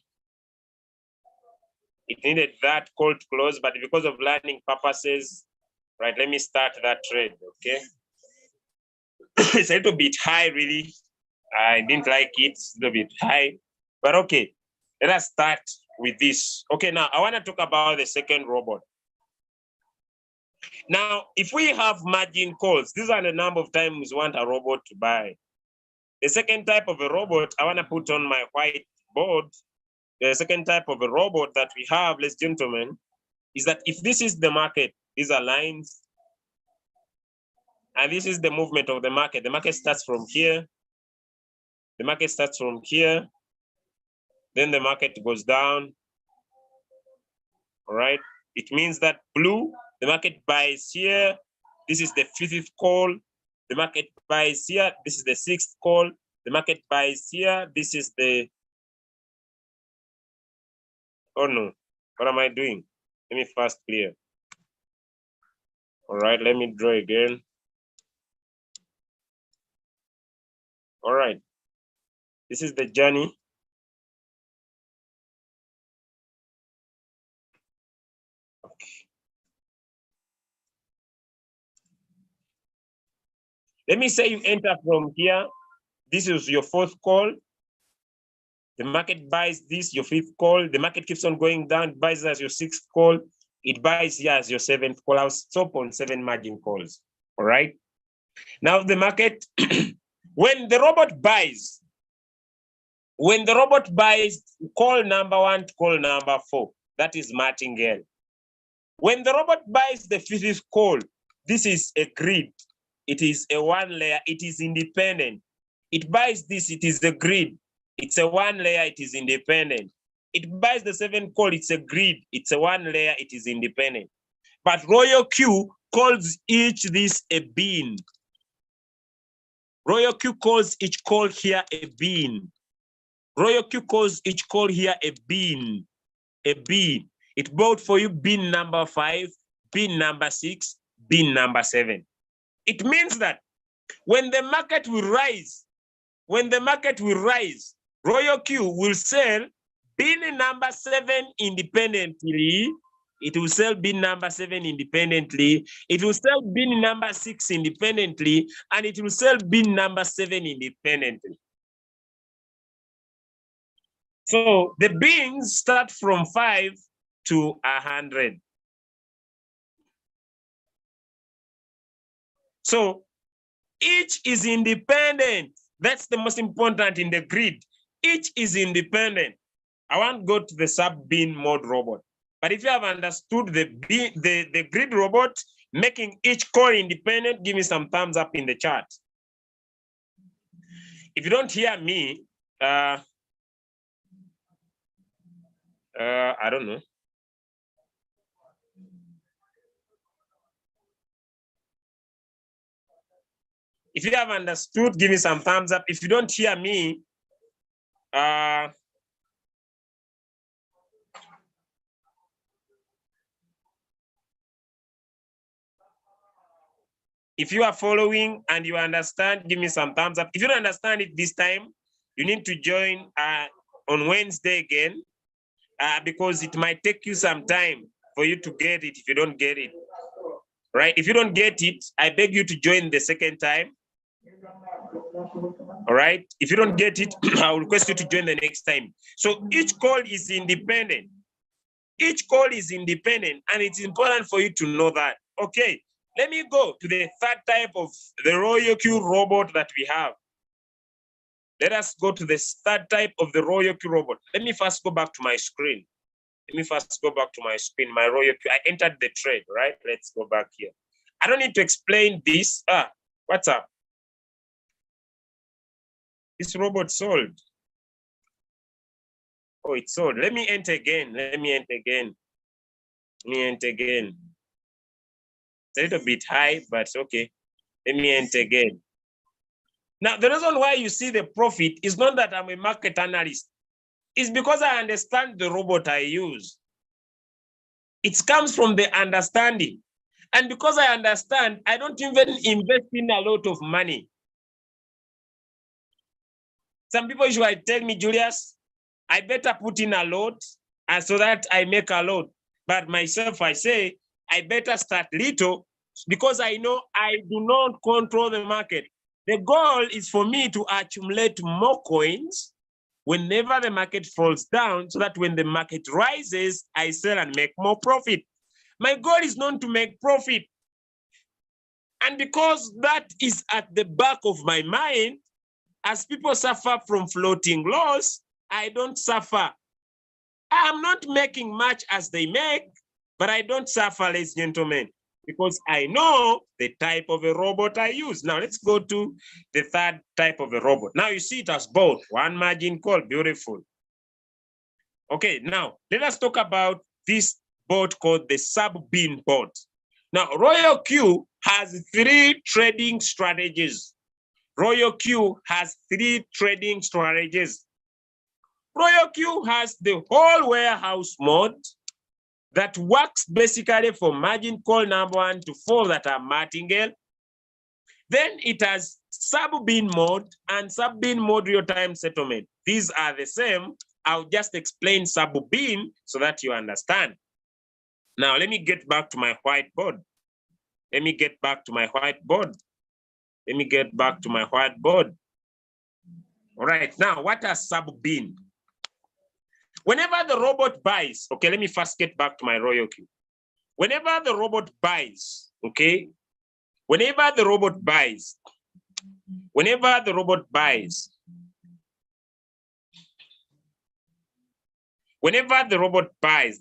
It needed that call to close, but because of learning purposes, right, let me start that trade, okay? It's a little bit high, really. I didn't like it. It's a little bit high, but okay. Let us start with this. Okay, now I want to talk about the second robot. Now, if we have margin calls, these are the number of times we want a robot to buy. The second type of a robot I want to put on my whiteboard, the second type of a robot that we have, ladies and gentlemen, is that if this is the market, these are lines, and this is the movement of the market. The market starts from here. The market starts from here. Then the market goes down. All right. It means that blue, the market buys here. This is the fifth call. The market buys here. This is the sixth call. The market buys here. This is the, oh no, what am I doing? Let me first clear. All right, let me draw again. All right, this is the journey. Okay. Let me say you enter from here. This is your fourth call. The market buys this, your fifth call. The market keeps on going down, buys as your sixth call. It buys here as your seventh call. I'll stop on 7 margin calls. All right. Now the market, when the robot buys, call number 1 to call number 4, that is Martingale. When the robot buys the fifth call, this is a grid. It is a 1 layer. It is independent. It buys this. It is a grid. It's a 1 layer. It is independent. It buys the 7th call. It's a grid. It's a 1 layer. It is independent. But Royalq calls each this a bean. Royalq calls each call here a bean. Royalq calls each call here a bean. A bean. It bought for you bean number 5, bean number 6, bean number 7. It means that when the market will rise, Royalq will sell bean number 7 independently. It will sell bean number 7 independently. It will sell bean number 6 independently, and it will sell bean number 7 independently. So the beans start from 5 to 100. So each is independent. That's the most important in the grid. Each is independent. I want to go to the sub-bean mode robot. But if you have understood the grid robot, making each call independent, give me some thumbs up in the chat. If you don't hear me, I don't know. If you have understood, give me some thumbs up. If you don't hear me, if you are following and you understand, give me some thumbs up. If you don't understand it this time, you need to join on Wednesday again, because it might take you some time for you to get it if you don't get it. Right? If you don't get it, I beg you to join the second time. All right? If you don't get it, I will request you to join the next time. So each call is independent. Each call is independent, and it's important for you to know that. Okay, let me go to the third type of the Royalq robot that we have. Let us go to the third type of the Royalq robot. Let me first go back to my screen. My Royalq. I entered the trade, right? Let's go back here. I don't need to explain this. What's up? This robot sold. Oh, it's sold. Let me enter again. It's a little bit high, but okay. Let me enter again. Now, the reason why you see the profit is not that I'm a market analyst. It's because I understand the robot I use. It comes from the understanding. And because I understand, I don't even invest in a lot of money. Some people usually tell me, Julius, I better put in a lot so that I make a lot. But myself, I say, I better start little because I know I do not control the market. The goal is for me to accumulate more coins whenever the market falls down, so that when the market rises, I sell and make more profit. My goal is not to make profit. And because that is at the back of my mind, as people suffer from floating loss, I don't suffer. I'm not making much as they make, but I don't suffer, ladies and gentlemen, because I know the type of a robot I use. Now let's go to the third type of a robot. Now you see it as both one margin call, beautiful. Okay, now let us talk about this bot called the sub-bin bot. Now Royalq has 3 trading strategies. Royalq has 3 trading strategies. Royalq has the whole warehouse mode that works basically for margin call number 1 to 4 that are Martingale. Then it has sub-bin mode and sub-bin mode real-time settlement. These are the same. I'll just explain sub-bin so that you understand. Now, let me get back to my whiteboard. Let me get back to my whiteboard. Let me get back to my whiteboard. All right, now what are sub-bin? Whenever the robot buys, okay, let me first get back to my Royalq. Whenever the robot buys, okay, whenever the robot buys,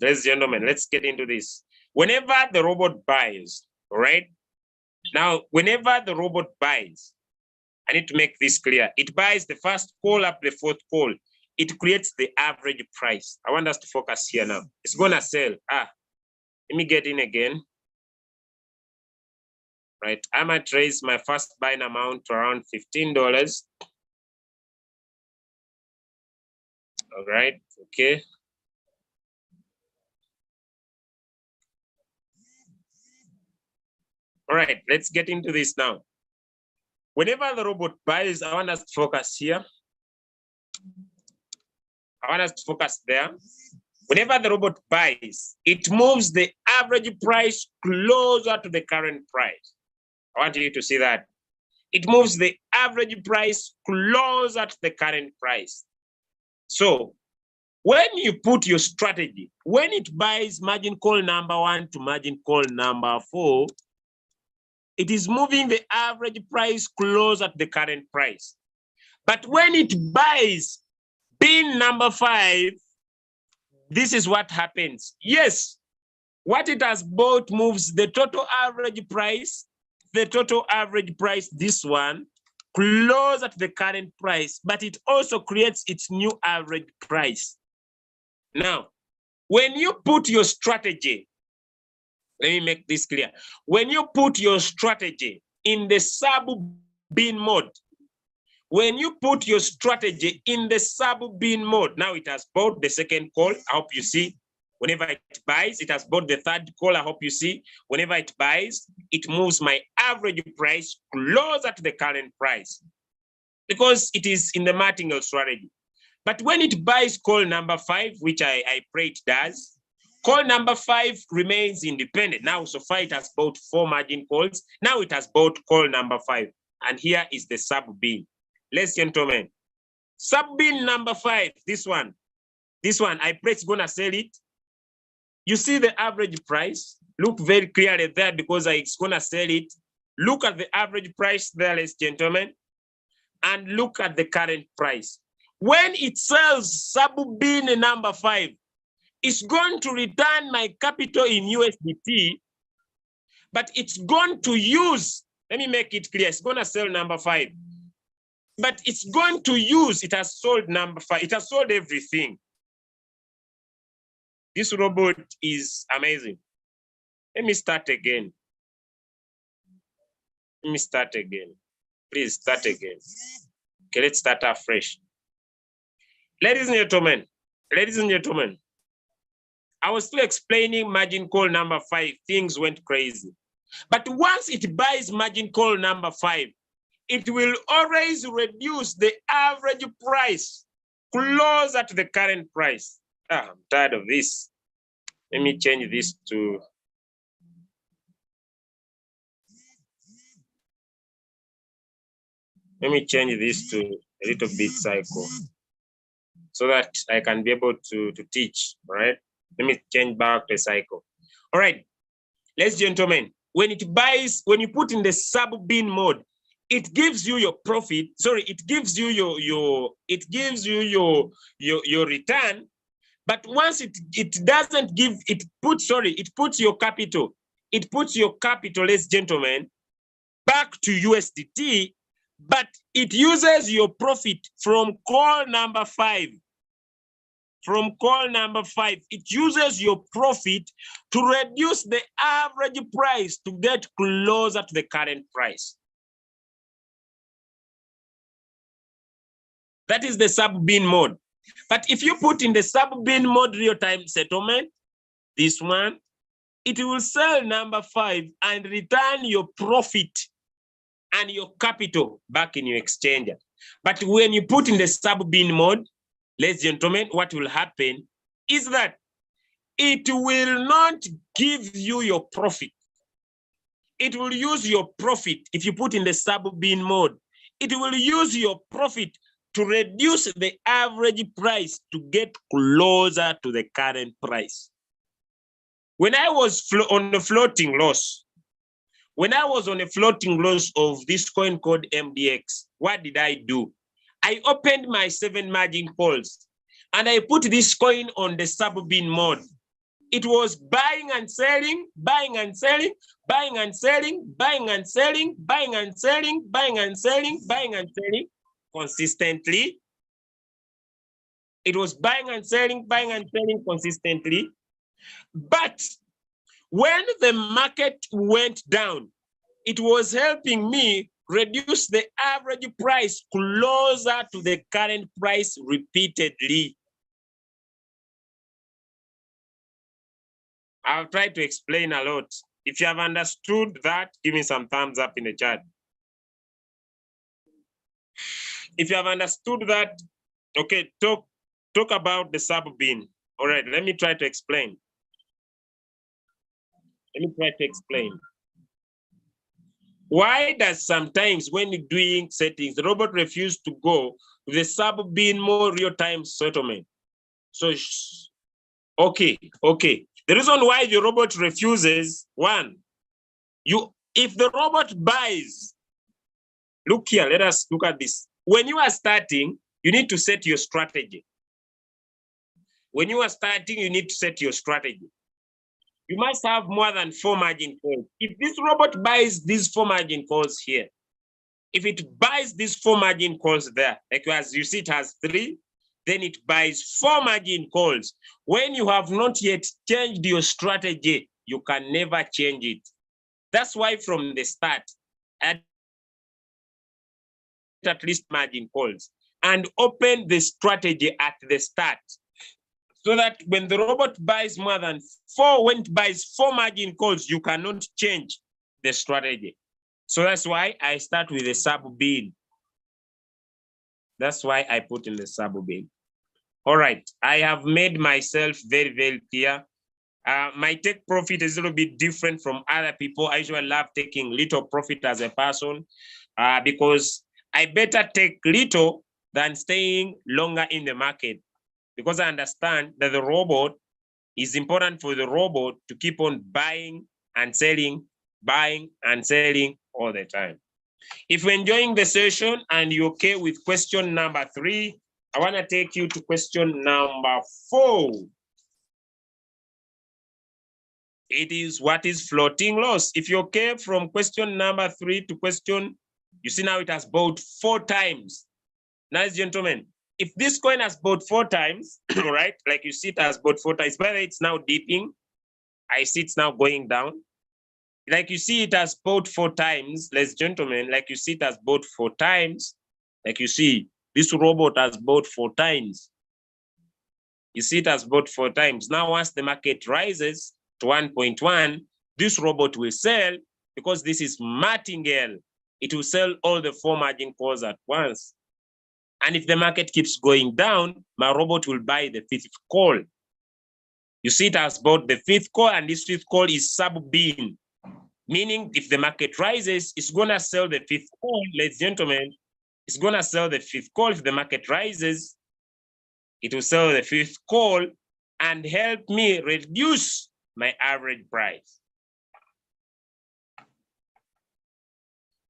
ladies and gentlemen, let's get into this. Whenever the robot buys, all right? Now, whenever the robot buys, I need to make this clear. It buys the first call up the fourth call. It creates the average price. I want us to focus here now. It's gonna sell. Let me get in again. Right, I might raise my first buying amount to around $15. All right, okay. All right, let's get into this now. Whenever the robot buys, I want us to focus here. I want us to focus there. Whenever the robot buys, it moves the average price closer to the current price. I want you to see that. It moves the average price closer to the current price. So when you put your strategy, when it buys margin call number 1 to margin call number 4, it is moving the average price closer to the current price. But when it buys bin number 5, this is what happens. Yes, what it has bought moves the total average price, this one, closer to the current price, but it also creates its new average price. Now, when you put your strategy, let me make this clear. When you put your strategy in the sub-bin mode, now it has bought the second call. I hope you see. Whenever it buys, it has bought the third call. I hope you see. Whenever it buys, it moves my average price closer to the current price because it is in the Martingale strategy. But when it buys call number 5, which I pray it does, call number 5 remains independent. Now, so far it has bought 4 margin calls. Now it has bought call number 5. And here is the sub-bin. Ladies and gentlemen, sub-bin number 5, this one, I pray it's gonna sell it. You see the average price. Look very clearly there because it's gonna sell it. Look at the average price there, ladies and gentlemen, and look at the current price. When it sells sub-bin number 5, it's going to return my capital in USDT, but it's going to use, let me make it clear, it's gonna sell number 5. But it's going to use, it has sold number 5, it has sold everything. This robot is amazing. Let me start again. Please start again. Okay, let's start afresh. Ladies and gentlemen, I was still explaining margin call number 5. Things went crazy. But once it buys margin call number 5, it will always reduce the average price closer to the current price. I'm tired of this. Let me change this to Let me change this to a little bit cycle so that I can be able to teach, all right? Let me change back the cycle. All right, ladies and gentlemen, when it buys, when you put in the sub-bin mode, it gives you your profit. Sorry, it gives you your return. But once it doesn't give, it puts your capital. It puts your capital, ladies and gentlemen, back to USDT, but it uses your profit from call number 5. From call number 5, it uses your profit to reduce the average price to get closer to the current price. That is the sub-bin mode. But if you put in the sub-bin mode real-time settlement, this one, it will sell number 5 and return your profit and your capital back in your exchanger. But when you put in the sub-bin mode, ladies and gentlemen, what will happen is that it will not give you your profit. It will use your profit. If you put in the sub-bin mode, it will use your profit to reduce the average price to get closer to the current price. When I was on the floating loss, when I was on a floating loss of this coin called MDX, what did I do? I opened my 7 margin calls and I put this coin on the sub-bin mode. It was buying and selling, buying and selling, buying and selling, buying and selling, buying and selling, buying and selling, buying and selling consistently. It was buying and selling consistently. But when the market went down, it was helping me reduce the average price closer to the current price repeatedly. I'll try to explain a lot. If you have understood that, give me some thumbs up in the chat. If you have understood that, okay, talk about the sub-bin. All right, let me try to explain. Why does sometimes when you're doing settings, the robot refuses to go with the sub-bin more real-time settlement? So, okay. The reason why the robot refuses, one, if the robot buys, look here, let us look at this. When you are starting, you need to set your strategy. When you are starting, you need to set your strategy. You must have more than 4 margin calls. If this robot buys these 4 margin calls here, if it buys these 4 margin calls there, like as you see, it has 3, then it buys 4 margin calls. When you have not yet changed your strategy, you can never change it. That's why from the start, at least margin calls and open the strategy at the start. So that when the robot buys more than 4, when it buys 4 margin calls, you cannot change the strategy. So that's why I start with the sub-bin. That's why I put in the sub-bin. All right, I have made myself very, very clear. My take profit is a little bit different from other people. I usually love taking little profit as a person because I better take little than staying longer in the market, because I understand that the robot is important for the robot to keep on buying and selling all the time. If you're enjoying the session and you're okay with question number 3, I want to take you to question number 4. It is, what is floating loss? If you're okay from question number 3 to question, you see now it has bought 4 times. Nice, gentlemen. If this coin has bought 4 times, right? Like you see it has bought 4 times, but it's now dipping. I see it's now going down. Like you see it has bought 4 times, ladies and gentlemen, like you see it has bought 4 times. Like you see, this robot has bought 4 times. You see it has bought 4 times. Now, once the market rises to 1.1, this robot will sell, because this is Martingale. It will sell all the 4 margin calls at once. And if the market keeps going down, my robot will buy the 5th call. You see it has bought the 5th call, and this 5th call is sub-bin. Meaning if the market rises, it's gonna sell the 5th call, ladies and gentlemen, It's going to sell the fifth call. If the market rises, it will sell the fifth call and help me reduce my average price.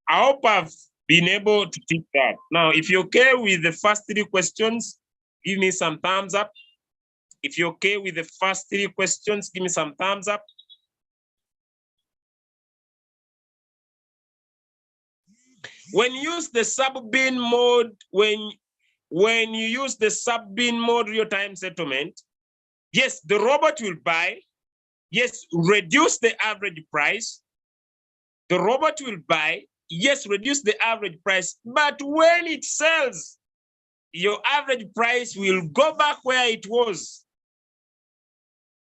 I hope I've been able to teach that. Now, if you're okay with the first three questions, give me some thumbs up. If you're okay with the first three questions, give me some thumbs up. When you use the sub-bin mode, when you use the sub-bin mode real-time settlement, yes, the robot will buy. Yes, reduce the average price. The robot will buy. Yes, reduce the average price. But when it sells, your average price will go back where it was.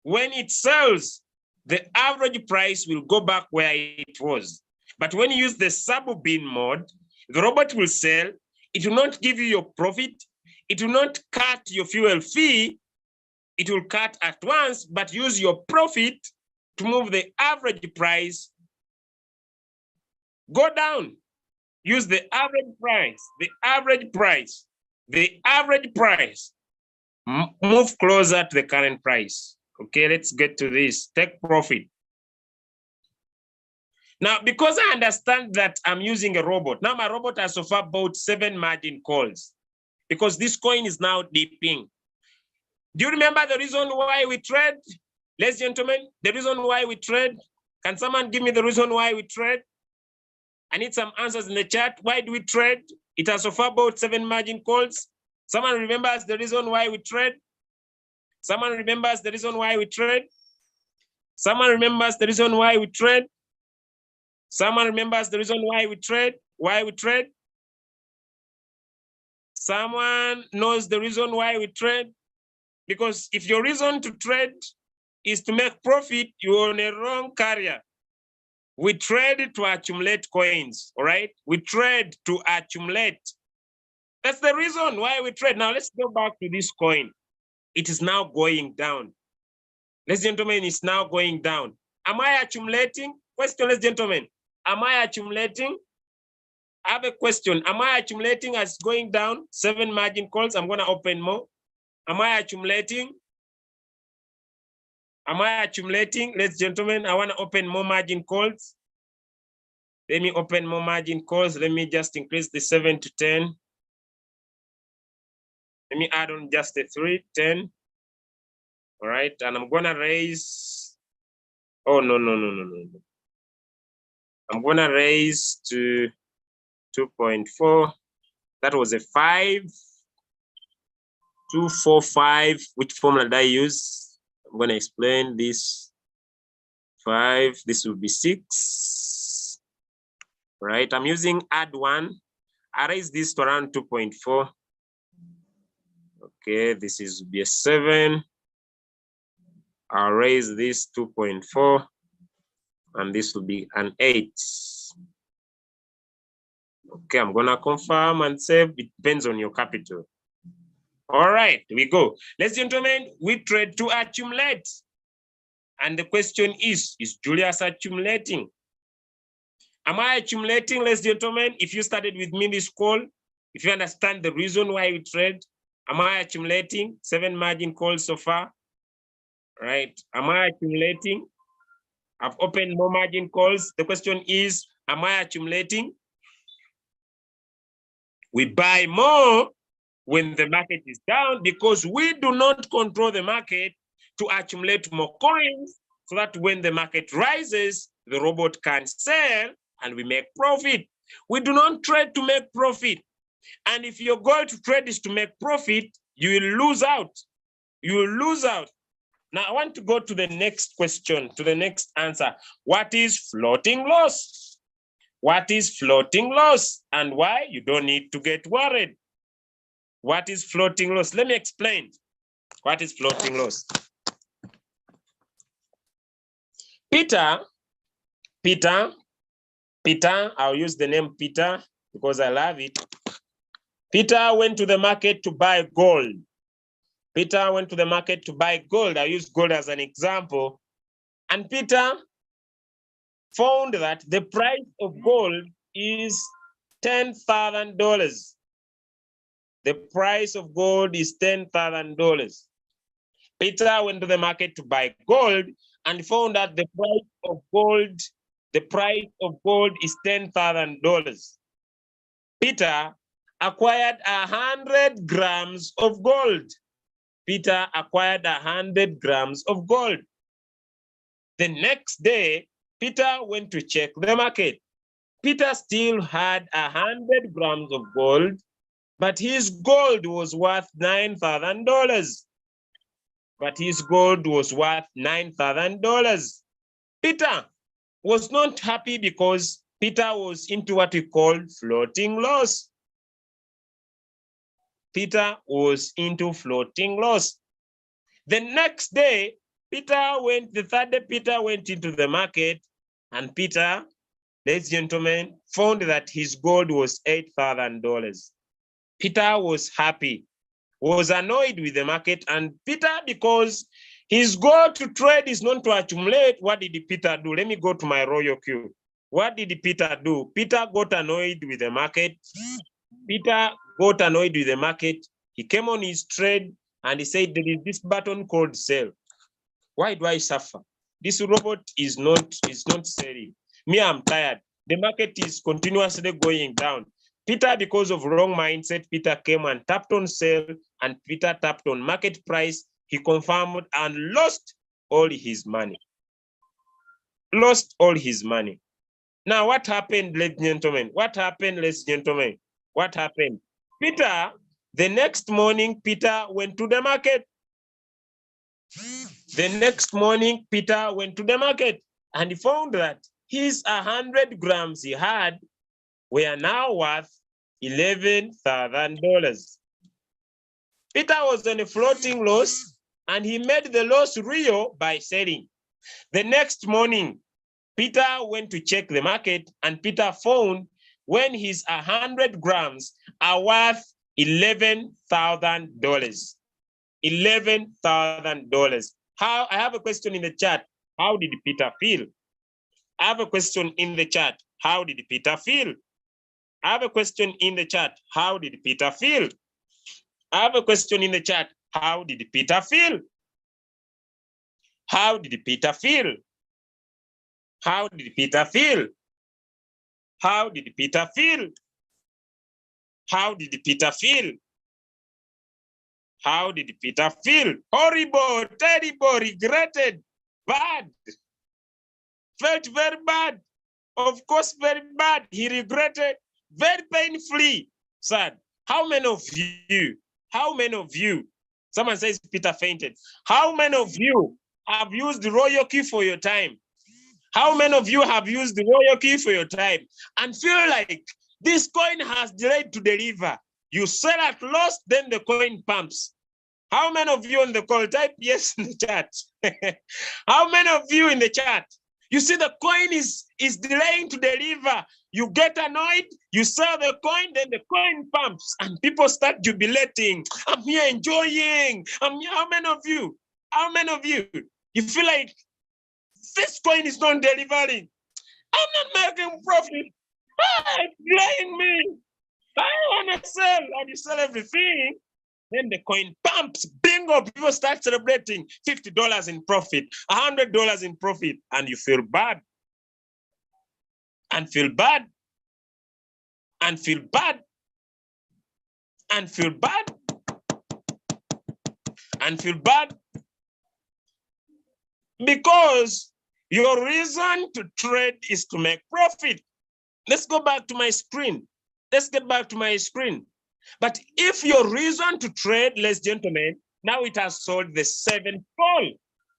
When it sells, the average price will go back where it was. But when you use the sub-bin mode, the robot will sell. It will not give you your profit. It will not cut your fuel fee. It will cut at once, but use your profit to move the average price go down. Use the average price, the average price, the average price. Move closer to the current price. Okay, let's get to this. Take profit. Now, because I understand that I'm using a robot, now my robot has so far bought 7 margin calls because this coin is now dipping. Do you remember the reason why we trade? Ladies and gentlemen, the reason why we trade. Can someone give me the reason why we trade? I need some answers in the chat. Why do we trade? It has so far bought 7 margin calls. Someone remembers the reason why we trade? Someone remembers the reason why we trade? Someone remembers the reason why we trade? Someone remembers the reason why we trade? Why we trade? Someone knows the reason why we trade? Because if your reason to trade is to make profit, you're on a wrong carrier. We trade to accumulate coins, all right? We trade to accumulate. That's the reason why we trade. Now let's go back to this coin. It is now going down. Ladies and gentlemen, it's now going down. Am I accumulating? Question, ladies and gentlemen. Am I accumulating? I have a question. Am I accumulating as going down? 7 margin calls. I'm going to open more. Am I accumulating? Am I accumulating? Ladies and gentlemen, I want to open more margin calls. Let me open more margin calls. Let me just increase the 7 to 10. Let me add on just a 3, 10. All right, and I'm going to raise. Oh, no. I'm going to raise to 2.4. That was a 5. 2, 4, 5. Which formula did I use? I'm going to explain this. 5. This will be 6. Right. I'm using add 1. I raise this to around 2.4. Okay. This is be a 7. I'll raise this 2.4. And this will be an 8. Okay, I'm gonna confirm and save. It depends on your capital. All right, we go. Ladies and gentlemen, we trade to accumulate. And the question is Julius accumulating? Am I accumulating, ladies and gentlemen? If you started with me this call, if you understand the reason why we trade, am I accumulating? 7 margin calls so far. Right? Am I accumulating? I've opened more margin calls. The question is, am I accumulating? We buy more when the market is down because we do not control the market to accumulate more coins so that when the market rises, the robot can sell and we make profit. We do not trade to make profit. And if your goal to trade is to make profit, you will lose out. You will lose out. Now, I want to go to the next question, to the next answer. What is floating loss? What is floating loss and why? You don't need to get worried. What is floating loss? Let me explain. What is floating loss? Peter, I'll use the name Peter because I love it. Peter went to the market to buy gold. Peter went to the market to buy gold. I use gold as an example. And Peter found that the price of gold is $10,000. The price of gold is $10,000. Peter went to the market to buy gold and found that the price of gold is $10,000. Peter acquired 100 grams of gold. Peter acquired 100 grams of gold. The next day, Peter went to check the market. Peter still had 100 grams of gold, but his gold was worth $9,000. But his gold was worth $9,000. Peter was not happy because Peter was into what we call floating loss. Peter was into floating loss. The next day, the third day, Peter went into the market, and Peter, ladies and gentlemen, found that his gold was $8,000. Peter was happy, was annoyed with the market, and Peter, because his goal to trade is not to accumulate, what did Peter do? Let me go to my Royalq. What did Peter do? Peter got annoyed with the market. Peter got annoyed with the market. He came on his trade and he said, there is this button called sell. Why do I suffer? This robot is not selling. Me, I'm tired. The market is continuously going down. Peter, because of wrong mindset, Peter came and tapped on sell, and Peter tapped on market price. He confirmed and lost all his money. Lost all his money. Now, what happened, ladies and gentlemen? What happened, ladies and gentlemen? What happened? Peter, the next morning, Peter went to the market. The next morning, Peter went to the market and he found that his 100 grams he had were now worth $11,000. Peter was on a floating loss and he made the loss real by selling. The next morning, Peter went to check the market and Peter found when his 100 grams are worth $11,000. $11,000. I have a question in the chat. How did Peter feel? I have a question in the chat. How did Peter feel? I have a question in the chat. How did Peter feel? I have a question in the chat. How did Peter feel? How did Peter feel? How did Peter feel? How did Peter feel? How did Peter feel? How did Peter feel? Horrible, terrible, regretted, bad. Felt very bad. Of course, very bad. He regretted very painfully. Sad. How many of you, someone says Peter fainted. How many of you have used the Royalq for your time? How many of you have used the Royalq for your time and feel like this coin has delayed to deliver? You sell at loss, then the coin pumps. How many of you on the call? Type yes in the chat. How many of you in the chat? You see the coin is delaying to deliver. You get annoyed, you sell the coin, then the coin pumps and people start jubilating. I'm here enjoying. I'm here. How many of you? How many of you? You feel like this coin is not delivering. I'm not making profit. It's delaying me. I want to sell, and you sell everything. Then the coin pumps, bingo, people start celebrating $50 in profit, $100 in profit, and you feel bad, and feel bad, and feel bad, and feel bad, and feel bad, because your reason to trade is to make profit. Let's go back to my screen. Let's get back to my screen. But if your reason to trade, ladies and gentlemen, now it has sold the 7th call.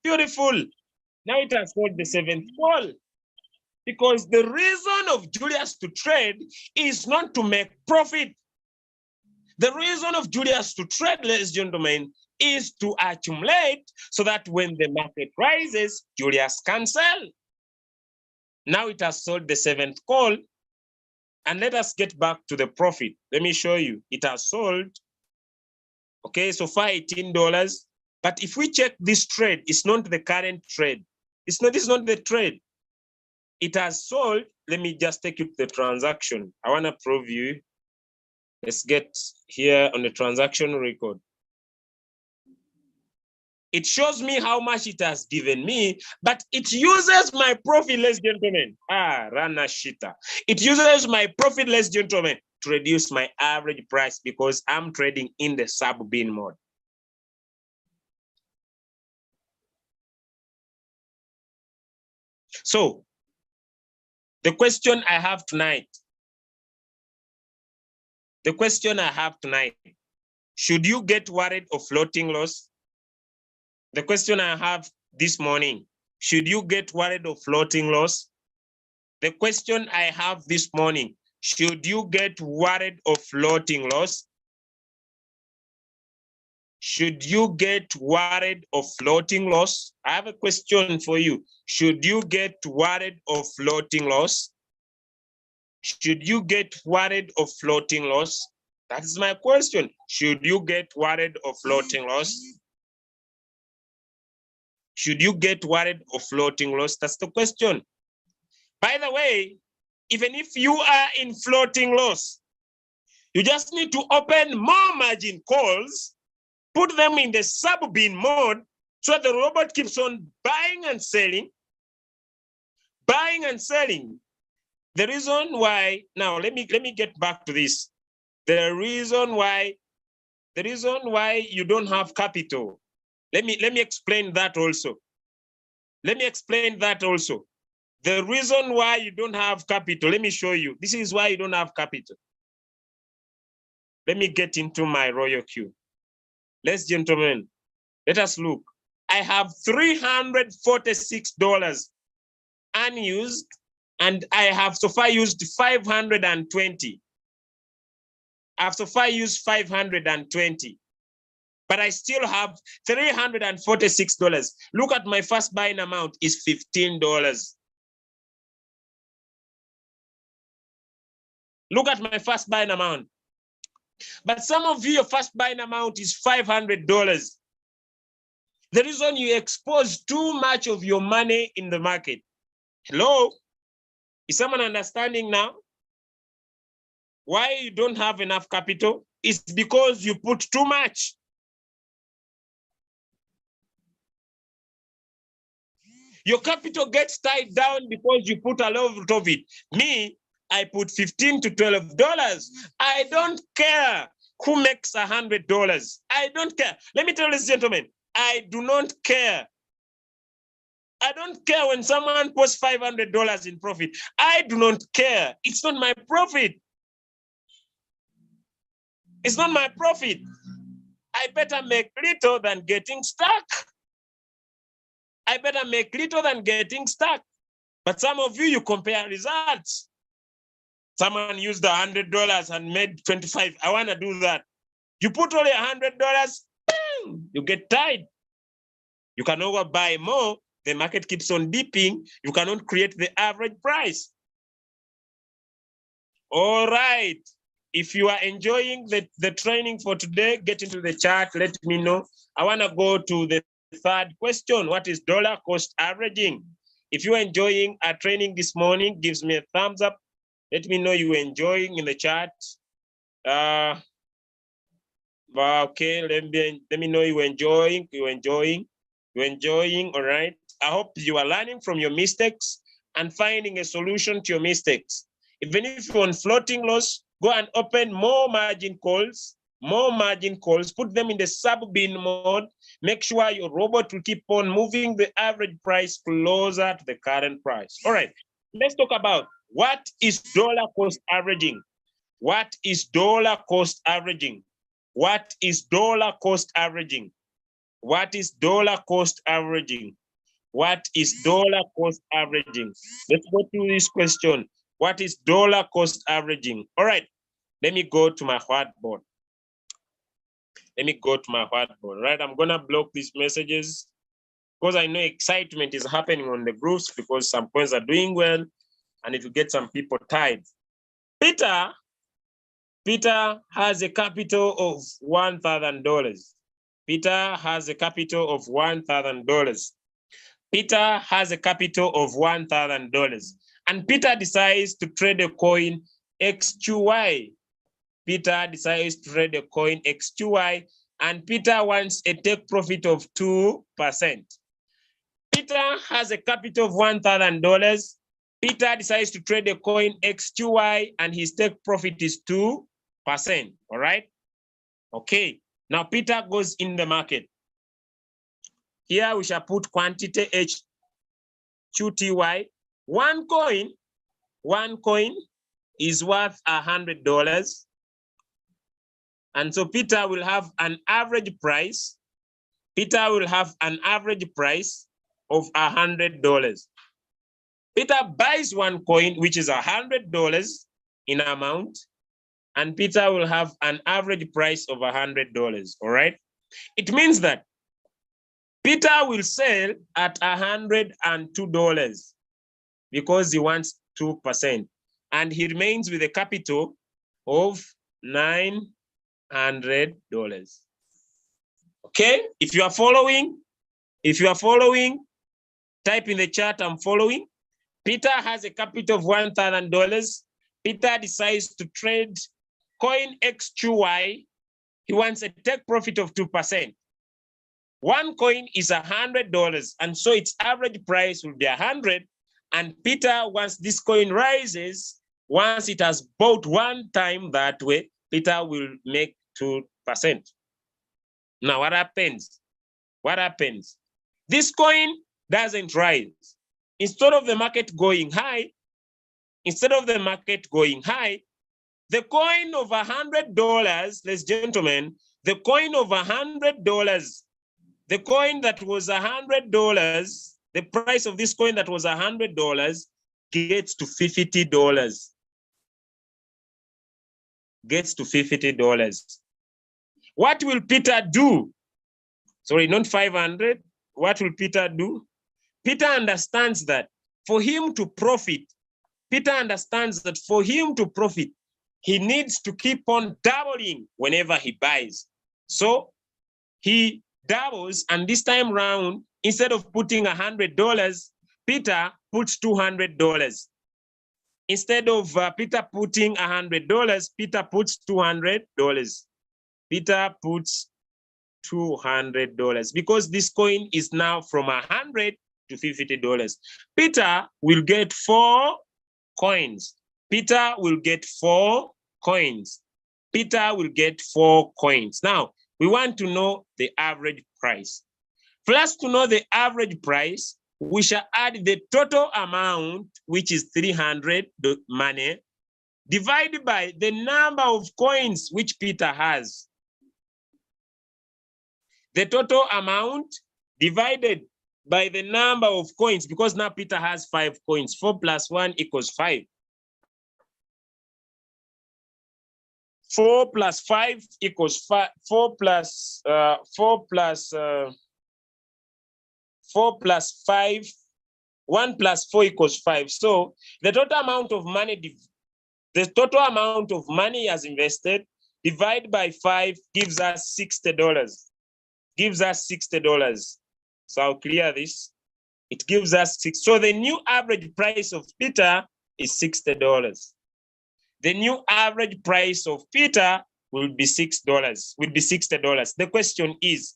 Beautiful. Now it has sold the 7th call. Because the reason of Julius to trade is not to make profit. The reason of Julius to trade, ladies and gentlemen, is to accumulate so that when the market rises, Julius can sell. Now it has sold the 7th call. And let us get back to the profit. Let me show you. It has sold. Okay, so far $18. But if we check this trade, it's not the current trade. This is not the trade. it has sold. Let me just take you to the transaction. I want to prove you. Let's get here on the transaction record. It shows me how much it has given me, but it uses my profit, ladies and gentlemen. Rana Shita. It uses my profit, ladies and gentlemen, to reduce my average price because I'm trading in the sub-bin mode. So, the question I have tonight, should you get worried of floating loss? The question I have this morning, should you get worried of floating loss? The question I have this morning, should you get worried of floating loss? Should you get worried of floating loss? I have a question for you. Should you get worried of floating loss? Should you get worried of floating loss? That is my question. Should you get worried of floating loss? Should you get worried of floating loss? That's the question. By the way, even if you are in floating loss, you just need to open more margin calls, put them in the sub-bin mode, so the robot keeps on buying and selling. The reason why, now let me get back to this. The reason why you don't have capital. Let me explain that also. The reason why you don't have capital, let me show you. This is why you don't have capital. Let me get into my Royalq. Ladies and gentlemen, let us look. I have $346 unused, and I have so far used 520. I've so far used 520, but I still have $346. Look at my first buying amount is $15. Look at my first buying amount. But some of you, your first buying amount is $500. The reason you expose too much of your money in the market. Hello? Is someone understanding now? Why you don't have enough capital? It's because you put too much. Your capital gets tied down because you put a lot of it. Me, I put $15 to $12. I don't care who makes $100. I don't care. Let me tell you, gentlemen, I do not care. I don't care when someone posts $500 in profit. I do not care. It's not my profit. It's not my profit. I better make little than getting stuck. But some of you compare results. Someone used $100 and made 25. I want to do that. You put only $100, you get tied. You can over buy more. The market keeps on dipping. You cannot create the average price. All right. If you are enjoying the training for today, get into the chat. Let me know. I want to go to the third question. What is dollar cost averaging? If you are enjoying our training this morning, gives me a thumbs up. Let me know you're enjoying in the chat. Okay, let me know you're enjoying. All right. I hope you are learning from your mistakes and finding a solution to your mistakes. Even if you're on floating loss, go and open more margin calls, put them in the sub-bin mode. Make sure your robot will keep on moving the average price closer to the current price. All right, let's talk about what is dollar cost averaging. What is dollar cost averaging? What is dollar cost averaging? What is dollar cost averaging? What is dollar cost averaging? Let's go to this question. What is dollar cost averaging? All right, let me go to my whiteboard. Right, I'm gonna block these messages because I know excitement is happening on the groups because some coins are doing well and it will get some people tied. Peter has a capital of $1,000. Peter has a capital of $1,000. And Peter decides to trade a coin XQY. Peter decides to trade a coin XQY, and Peter wants a take profit of 2%. Peter has a capital of $1,000. Peter decides to trade a coin XQY, and his take profit is 2%. All right. Okay. Now Peter goes in the market. Here we shall put quantity HQTY. One coin is worth $100. And so Peter will have an average price. Peter will have an average price of $100. Peter buys one coin, which is $100 in amount, and Peter will have an average price of $100. All right. It means that Peter will sell at $102 because he wants 2%, and he remains with a capital of $900. Okay, if you are following, type in the chat, I'm following. Peter has a capital of $1,000. Peter decides to trade coin XQY. He wants a take profit of 2%. One coin is $100, and so its average price will be 100. And Peter, once this coin rises, once it has bought one time that way, Peter will make 2%. Now, what happens? This coin doesn't rise. Instead of the market going high, the coin of $100, ladies and gentlemen, the coin of $100, the coin that was $100, the price of this coin that was $100 gets to $50. Gets to $50. What will Peter do? Sorry, not 500. What will Peter do? Peter understands that for him to profit, he needs to keep on doubling whenever he buys. So he doubles, and this time round, instead of putting $100, Peter puts $200. Instead of Peter putting $100, Peter puts $200. Peter puts $200 because this coin is now from $100 to $50. Peter will get 4 coins. Peter will get 4 coins. Peter will get 4 coins. Now, we want to know the average price. For us to know the average price, we shall add the total amount, which is 300 money, divided by the number of coins which Peter has. The total amount divided by the number of coins, because now Peter has 5 coins. 4 plus 1 equals 5. 4 plus 5 equals 5. 4 plus 5. 1 plus 4 equals 5. So the total amount of money he has invested divided by 5 gives us $60. So I'll clear this. It gives us 6. So the new average price of Peter is $60. The new average price of Peter will be $60. The question is,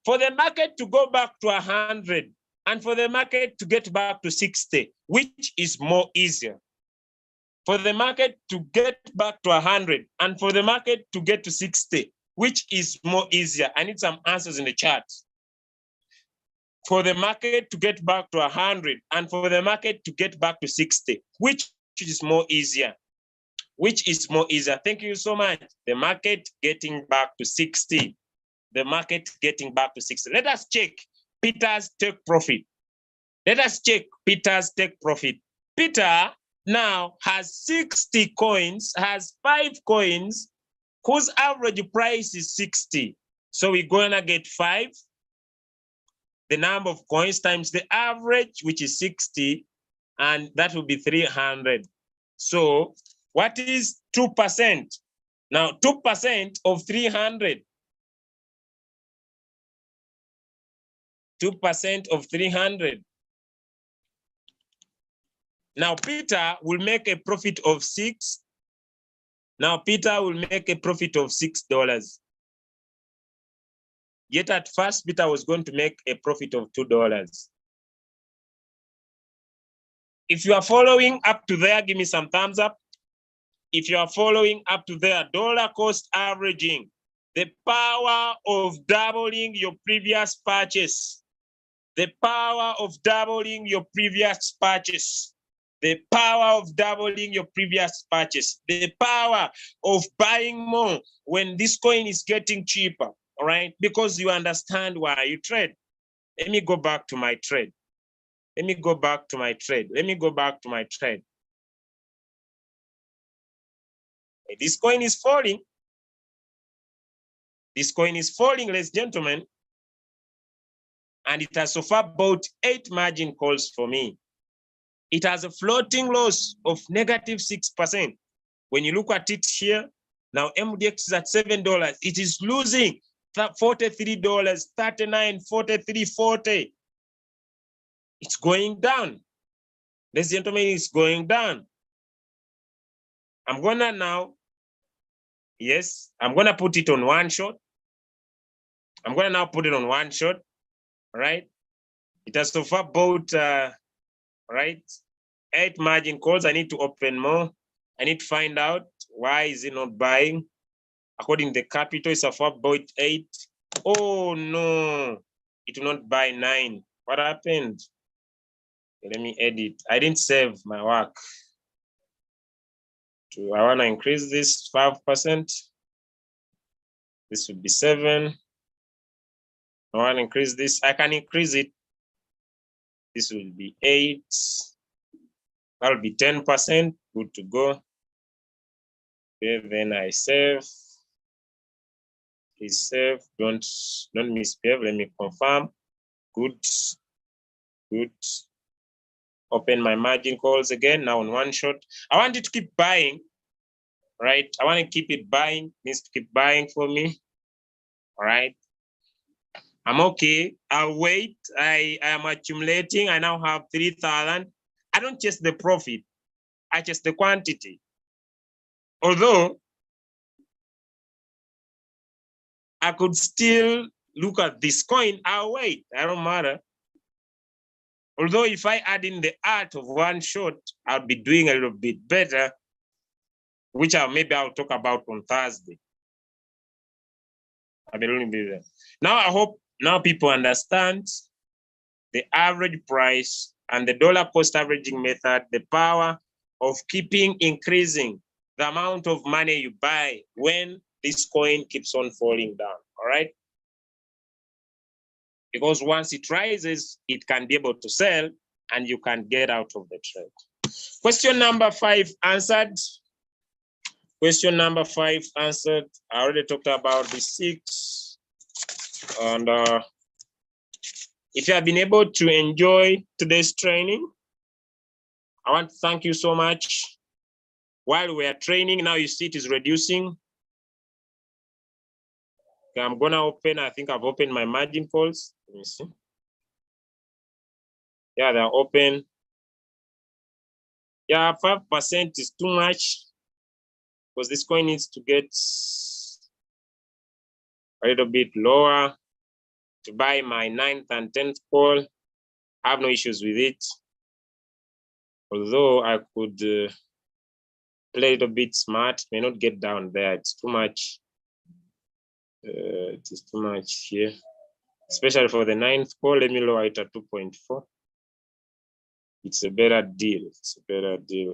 for the market to go back to 100 and for the market to get back to 60, which is more easier? For the market to get back to 100 and for the market to get to 60, which is more easier? I need some answers in the chat. For the market to get back to 100 and for the market to get back to 60, which is more easier? Which is more easier? Thank you so much. The market getting back to 60. The market getting back to 60. Let us check Peter's take profit. Peter now has 60 coins, has 5 coins, whose average price is 60. So we're gonna get 5, the number of coins times the average, which is 60, and that will be 300. So what is 2%? Now 2% of 300. 2% of 300. Now Peter will make a profit of $6. Now Peter will make a profit of $6. Yet at first, Peter was going to make a profit of $2. If you are following up to there, give me some thumbs up. If you are following up to there, dollar cost averaging, the power of doubling your previous purchase. The power of doubling your previous purchase. The power of doubling your previous purchase. The power of buying more when this coin is getting cheaper, all right? Because you understand why you trade. Let me go back to my trade. Let me go back to my trade. Let me go back to my trade. This coin is falling. This coin is falling, ladies and gentlemen. And it has so far bought 8 margin calls for me. It has a floating loss of -6%. When you look at it here, now MDX is at $7. It is losing $43, $39, $43, $40. It's going down. Ladies and gentlemen, it's going down. I'm gonna now, yes, I'm gonna put it on one shot. I'm gonna now put it on one shot, all right? It has so far bought, right, 8 margin calls. I need to open more. I need to find out why is it not buying. According to the capital, it's so far bought 8. Oh no, it will not buy 9. What happened? Let me edit. I didn't save my work. I want to increase this 5%. This would be 7. I want to increase this. I can increase it. This will be 8. That'll be 10%. Good to go. Okay, then I save. Please save. Don't misbehave. Let me confirm. Good. Good. Open my margin calls again. Now on one shot. I want it to keep buying. Right? I want to keep it buying. It needs to keep buying for me. All right. I'm okay. I'll wait. I am accumulating. I now have 3,000. I don't chase the profit. I chase the quantity. Although I could still look at this coin, I'll wait. I don't matter. Although if I add in the art of one shot, I'll be doing a little bit better, which maybe I'll talk about on Thursday. I'll be doing better. Now I hope now people understand the average price and the dollar cost averaging method, the power of keeping increasing the amount of money you buy when this coin keeps on falling down, all right? Because once it rises, it can be able to sell and you can get out of the trade. Question number 5 answered. Question number 5 answered. I already talked about the 6. And if you have been able to enjoy today's training, I want to thank you so much. While we are training, now you see it is reducing. Okay, I'm gonna open, I think I've opened my margin calls. Let me see. Yeah, they're open. Yeah, 5% is too much because this coin needs to get a little bit lower to buy my 9th and 10th call. I have no issues with it. Although I could play a little bit smart, may not get down there. It's too much. It is too much here, especially for the 9th call. Let me lower it at 2.4. It's a better deal. It's a better deal.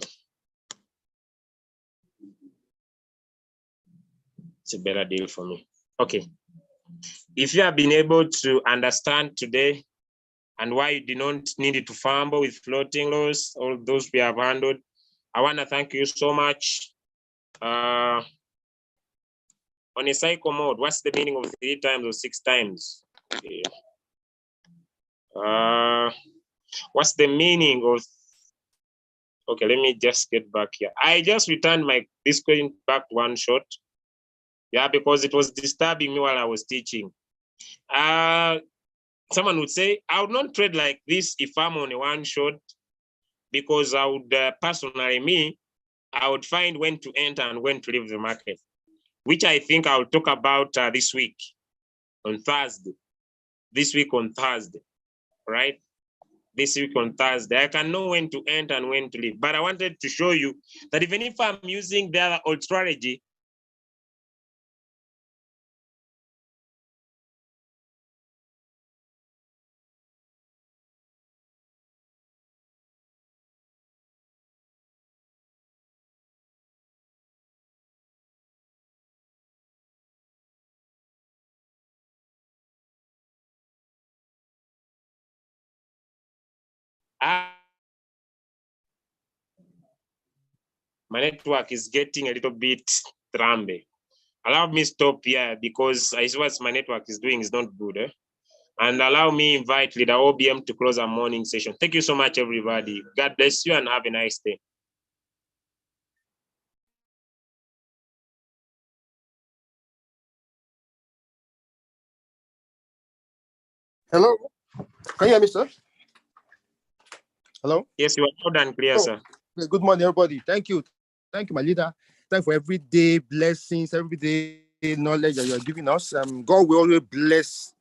It's a better deal for me. Okay. If you have been able to understand today and why you did not need to fumble with floating loss, all those we have handled, I want to thank you so much. On a cycle mode, what's the meaning of 3 times or 6 times? Okay. What's the meaning of? Okay, let me just get back here. I just returned this question back one shot. Yeah, because it was disturbing me while I was teaching. Someone would say, I would not trade like this if I'm on a one shot, because I would personally, I would find when to enter and when to leave the market, which I think I'll talk about this week on Thursday. Right? This week on Thursday, I can know when to enter and when to leave. But I wanted to show you that even if I'm using the other old strategy, my network is getting a little bit tramby. Allow me stop here because I see what my network is doing is not good. And allow me invite leader OBM to close our morning session. Thank you so much, everybody. God bless you and have a nice day. Hello, can you hear me, sir? Hello? Yes, you are loud and clear, sir. Good morning, everybody. Thank you, my leader. Thank you for everyday blessings, everyday knowledge that you are giving us. God will always bless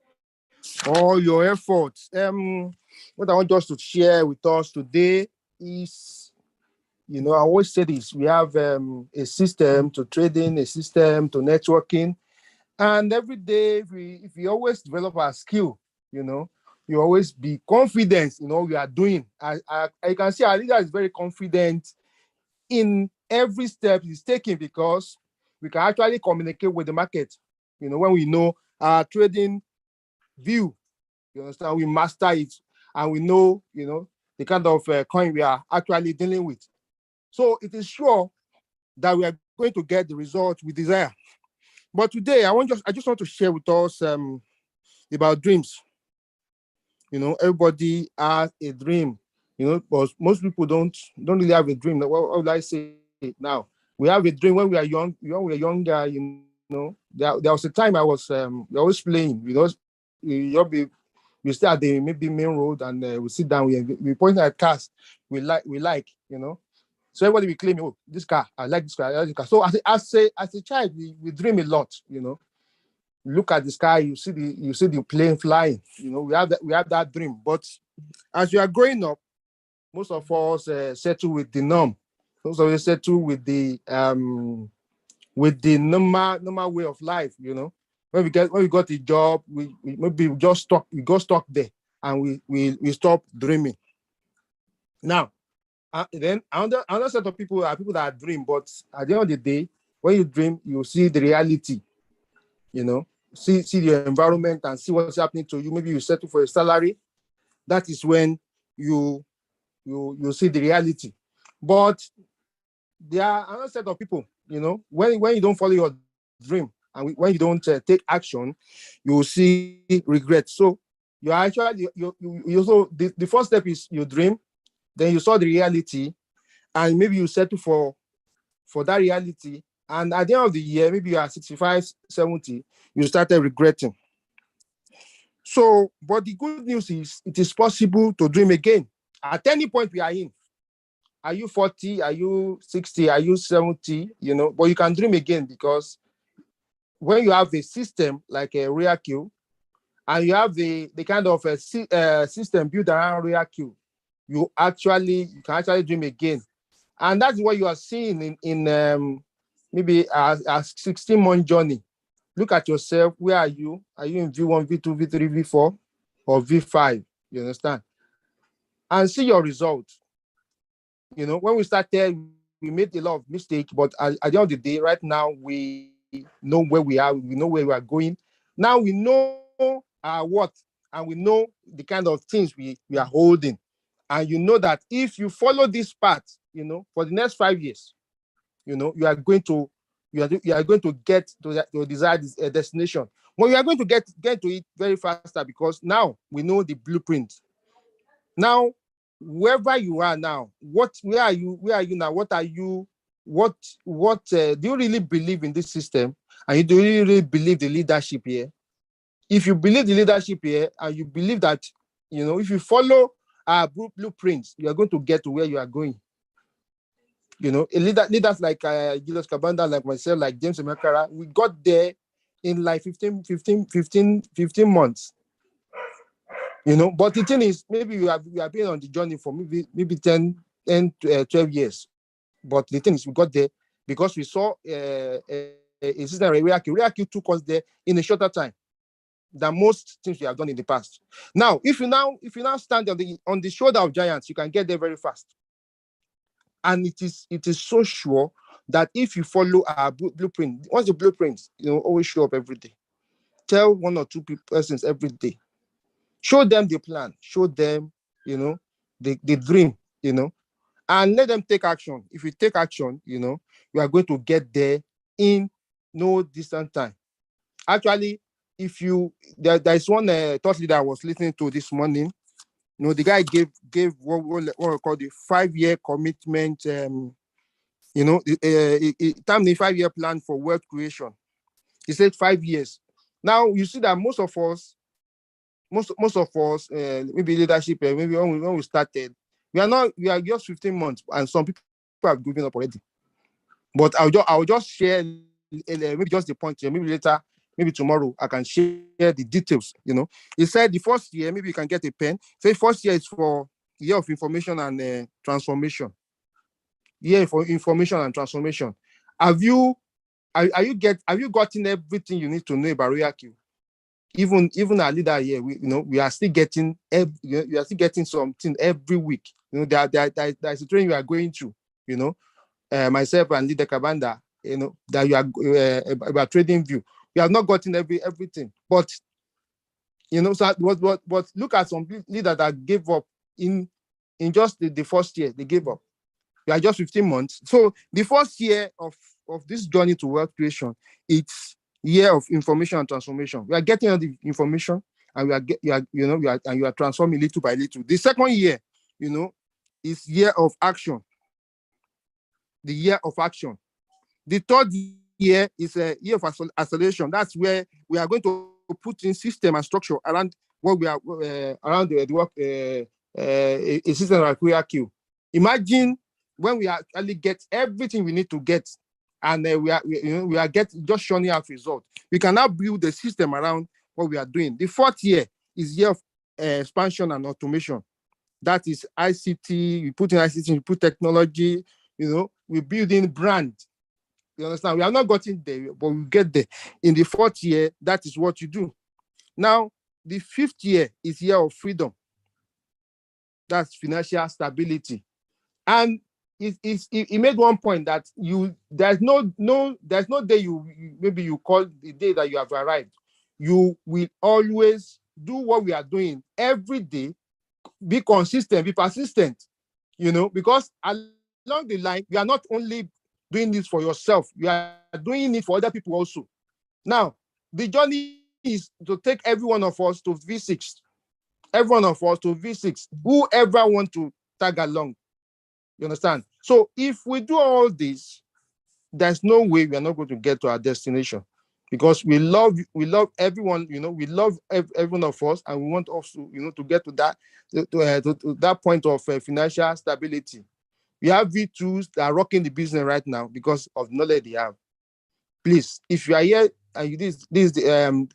all your efforts. What I want just to share with us today is, I always say this: we have a system to trading, a system to networking, and every day, if we always develop our skill, you always be confident in all we are doing. I can see our leader is very confident in every step he's taking because we can actually communicate with the market. When we know our trading view, you understand, we master it and we know, the kind of coin we are actually dealing with. So it is sure that we are going to get the results we desire. But today, I just want to share with us about dreams. Everybody has a dream, but most people don't really have a dream. What would I say now? We have a dream when we are young. When we are younger, there was a time I was always playing. We stay at the maybe main road and we sit down. We point at cars we like. So everybody will claim, oh, this car, I like this car, I like this car. So as a child, we dream a lot. Look at the sky, you see the plane flying. We have that dream. But as you are growing up, most of us settle with the norm. Most of us settle with the normal way of life. When we got a job, we maybe we got stuck there, and we stop dreaming. Now, then another set of people are people that dream, but at the end of the day, when you dream, you see the reality. See the environment and see what's happening to you. Maybe you settle for a salary. That is when you see the reality. But there are another set of people, when you don't follow your dream and when you don't take action, you will see regret. So you actually you also the first step is you dream, then you saw the reality, and maybe you settle for that reality. And at the end of the year, maybe you are 65, 70, you started regretting. So, but the good news is it is possible to dream again at any point we are in. Are you 40? Are you 60? Are you 70? But you can dream again because when you have a system like a Royalq and you have the kind of a system built around Royalq, you can actually dream again. And that's what you are seeing in maybe a 16-month journey. Look at yourself. Where are you? Are you in V1, V2, V3, V4, or V5? You understand? And see your results. When we started, we made a lot of mistakes, but at the end of the day, right now, we know where we are. We know where we are going. Now we know our what, and we know the kind of things we are holding. And you know that if you follow this path, for the next 5 years, you are going to get to your desired destination. Well, you are going to get to it very faster because now we know the blueprint. Now, wherever you are now, where are you now? What are you? What do you really believe in this system? And do you really believe the leadership here? If you believe the leadership here, and you believe that, if you follow our blueprints, you are going to get to where you are going. Leaders like Julius Kabanda, like myself, like James Emakara, we got there in like 15 months. But the thing is, maybe we have been on the journey for maybe 10 to 12 years. But the thing is, we got there because we saw a system like Royalq. Royalq took us there in a shorter time than most things we have done in the past. Now, if you now stand on the shoulder of giants, you can get there very fast. And it is so sure that if you follow our blueprint, once the blueprints, always show up every day. Tell one or two persons every day. Show them the plan. Show them, the dream, and let them take action. If you take action, you are going to get there in no distant time. Actually, if there is one thought leader I was listening to this morning. The guy gave what we call the 5-year commitment. Time the 5-year plan for wealth creation. He said 5 years. Now you see that most of us, maybe leadership, maybe when we started, we are just 15 months, and some people have given up already. But I'll just share maybe just the point here. Maybe later, maybe tomorrow, I can share the details. He said the first year, maybe you can get a pen. Say first year is for year of information and transformation. Year for information and transformation. Have you gotten everything you need to know about Royalq? Even our leader here, we are still getting something every week. There's a training we are going through. Myself and leader Kabanda, that you are about trading view. We have not gotten everything, but so what look at some leaders that gave up in just the first year. They gave up. We are just 15 months. So the first year of this journey to wealth creation, it's year of information and transformation. We are getting all the information, and you are transforming little by little. The second year, is year of action. The year of action. The third year is a year of acceleration. That's where we are going to put in system and structure around what we are around the work a system like Royalq. Imagine when we actually get everything we need to get, and we are just showing out results. We can now build the system around what we are doing. The fourth year is year of expansion and automation. That is ICT. We put in ICT, we put technology. We're building brand. You understand? We have not gotten there, but we get there. In the fourth year, that is what you do. Now, the fifth year is year of freedom. That's financial stability. And he made one point that there's no day you call the day that you have arrived. You will always do what we are doing every day. Be consistent, be persistent. Because along the line, you are not only doing this for yourself, you are doing it for other people also. Now, the journey is to take every one of us to V6. Every one of us to V6. Whoever want to tag along. You understand? So if we do all this, there's no way we are not going to get to our destination, because we love everyone. We love every one of us, and we want also to get to that point of financial stability. We have V2s that are rocking the business right now because of the knowledge they have. Please, if you are here and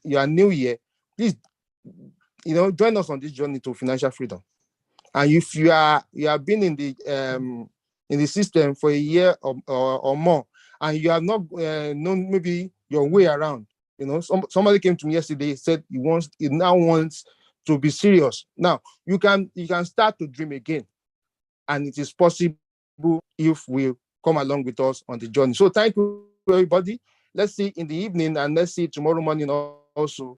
you are new here, please, join us on this journey to financial freedom. And if you have been in the system for a year or more, and you have not known maybe your way around, somebody came to me yesterday, said he now wants to be serious. Now you can start to dream again, and it is possible if we come along with us on the journey. So thank you, everybody. Let's see in the evening, and let's see tomorrow morning also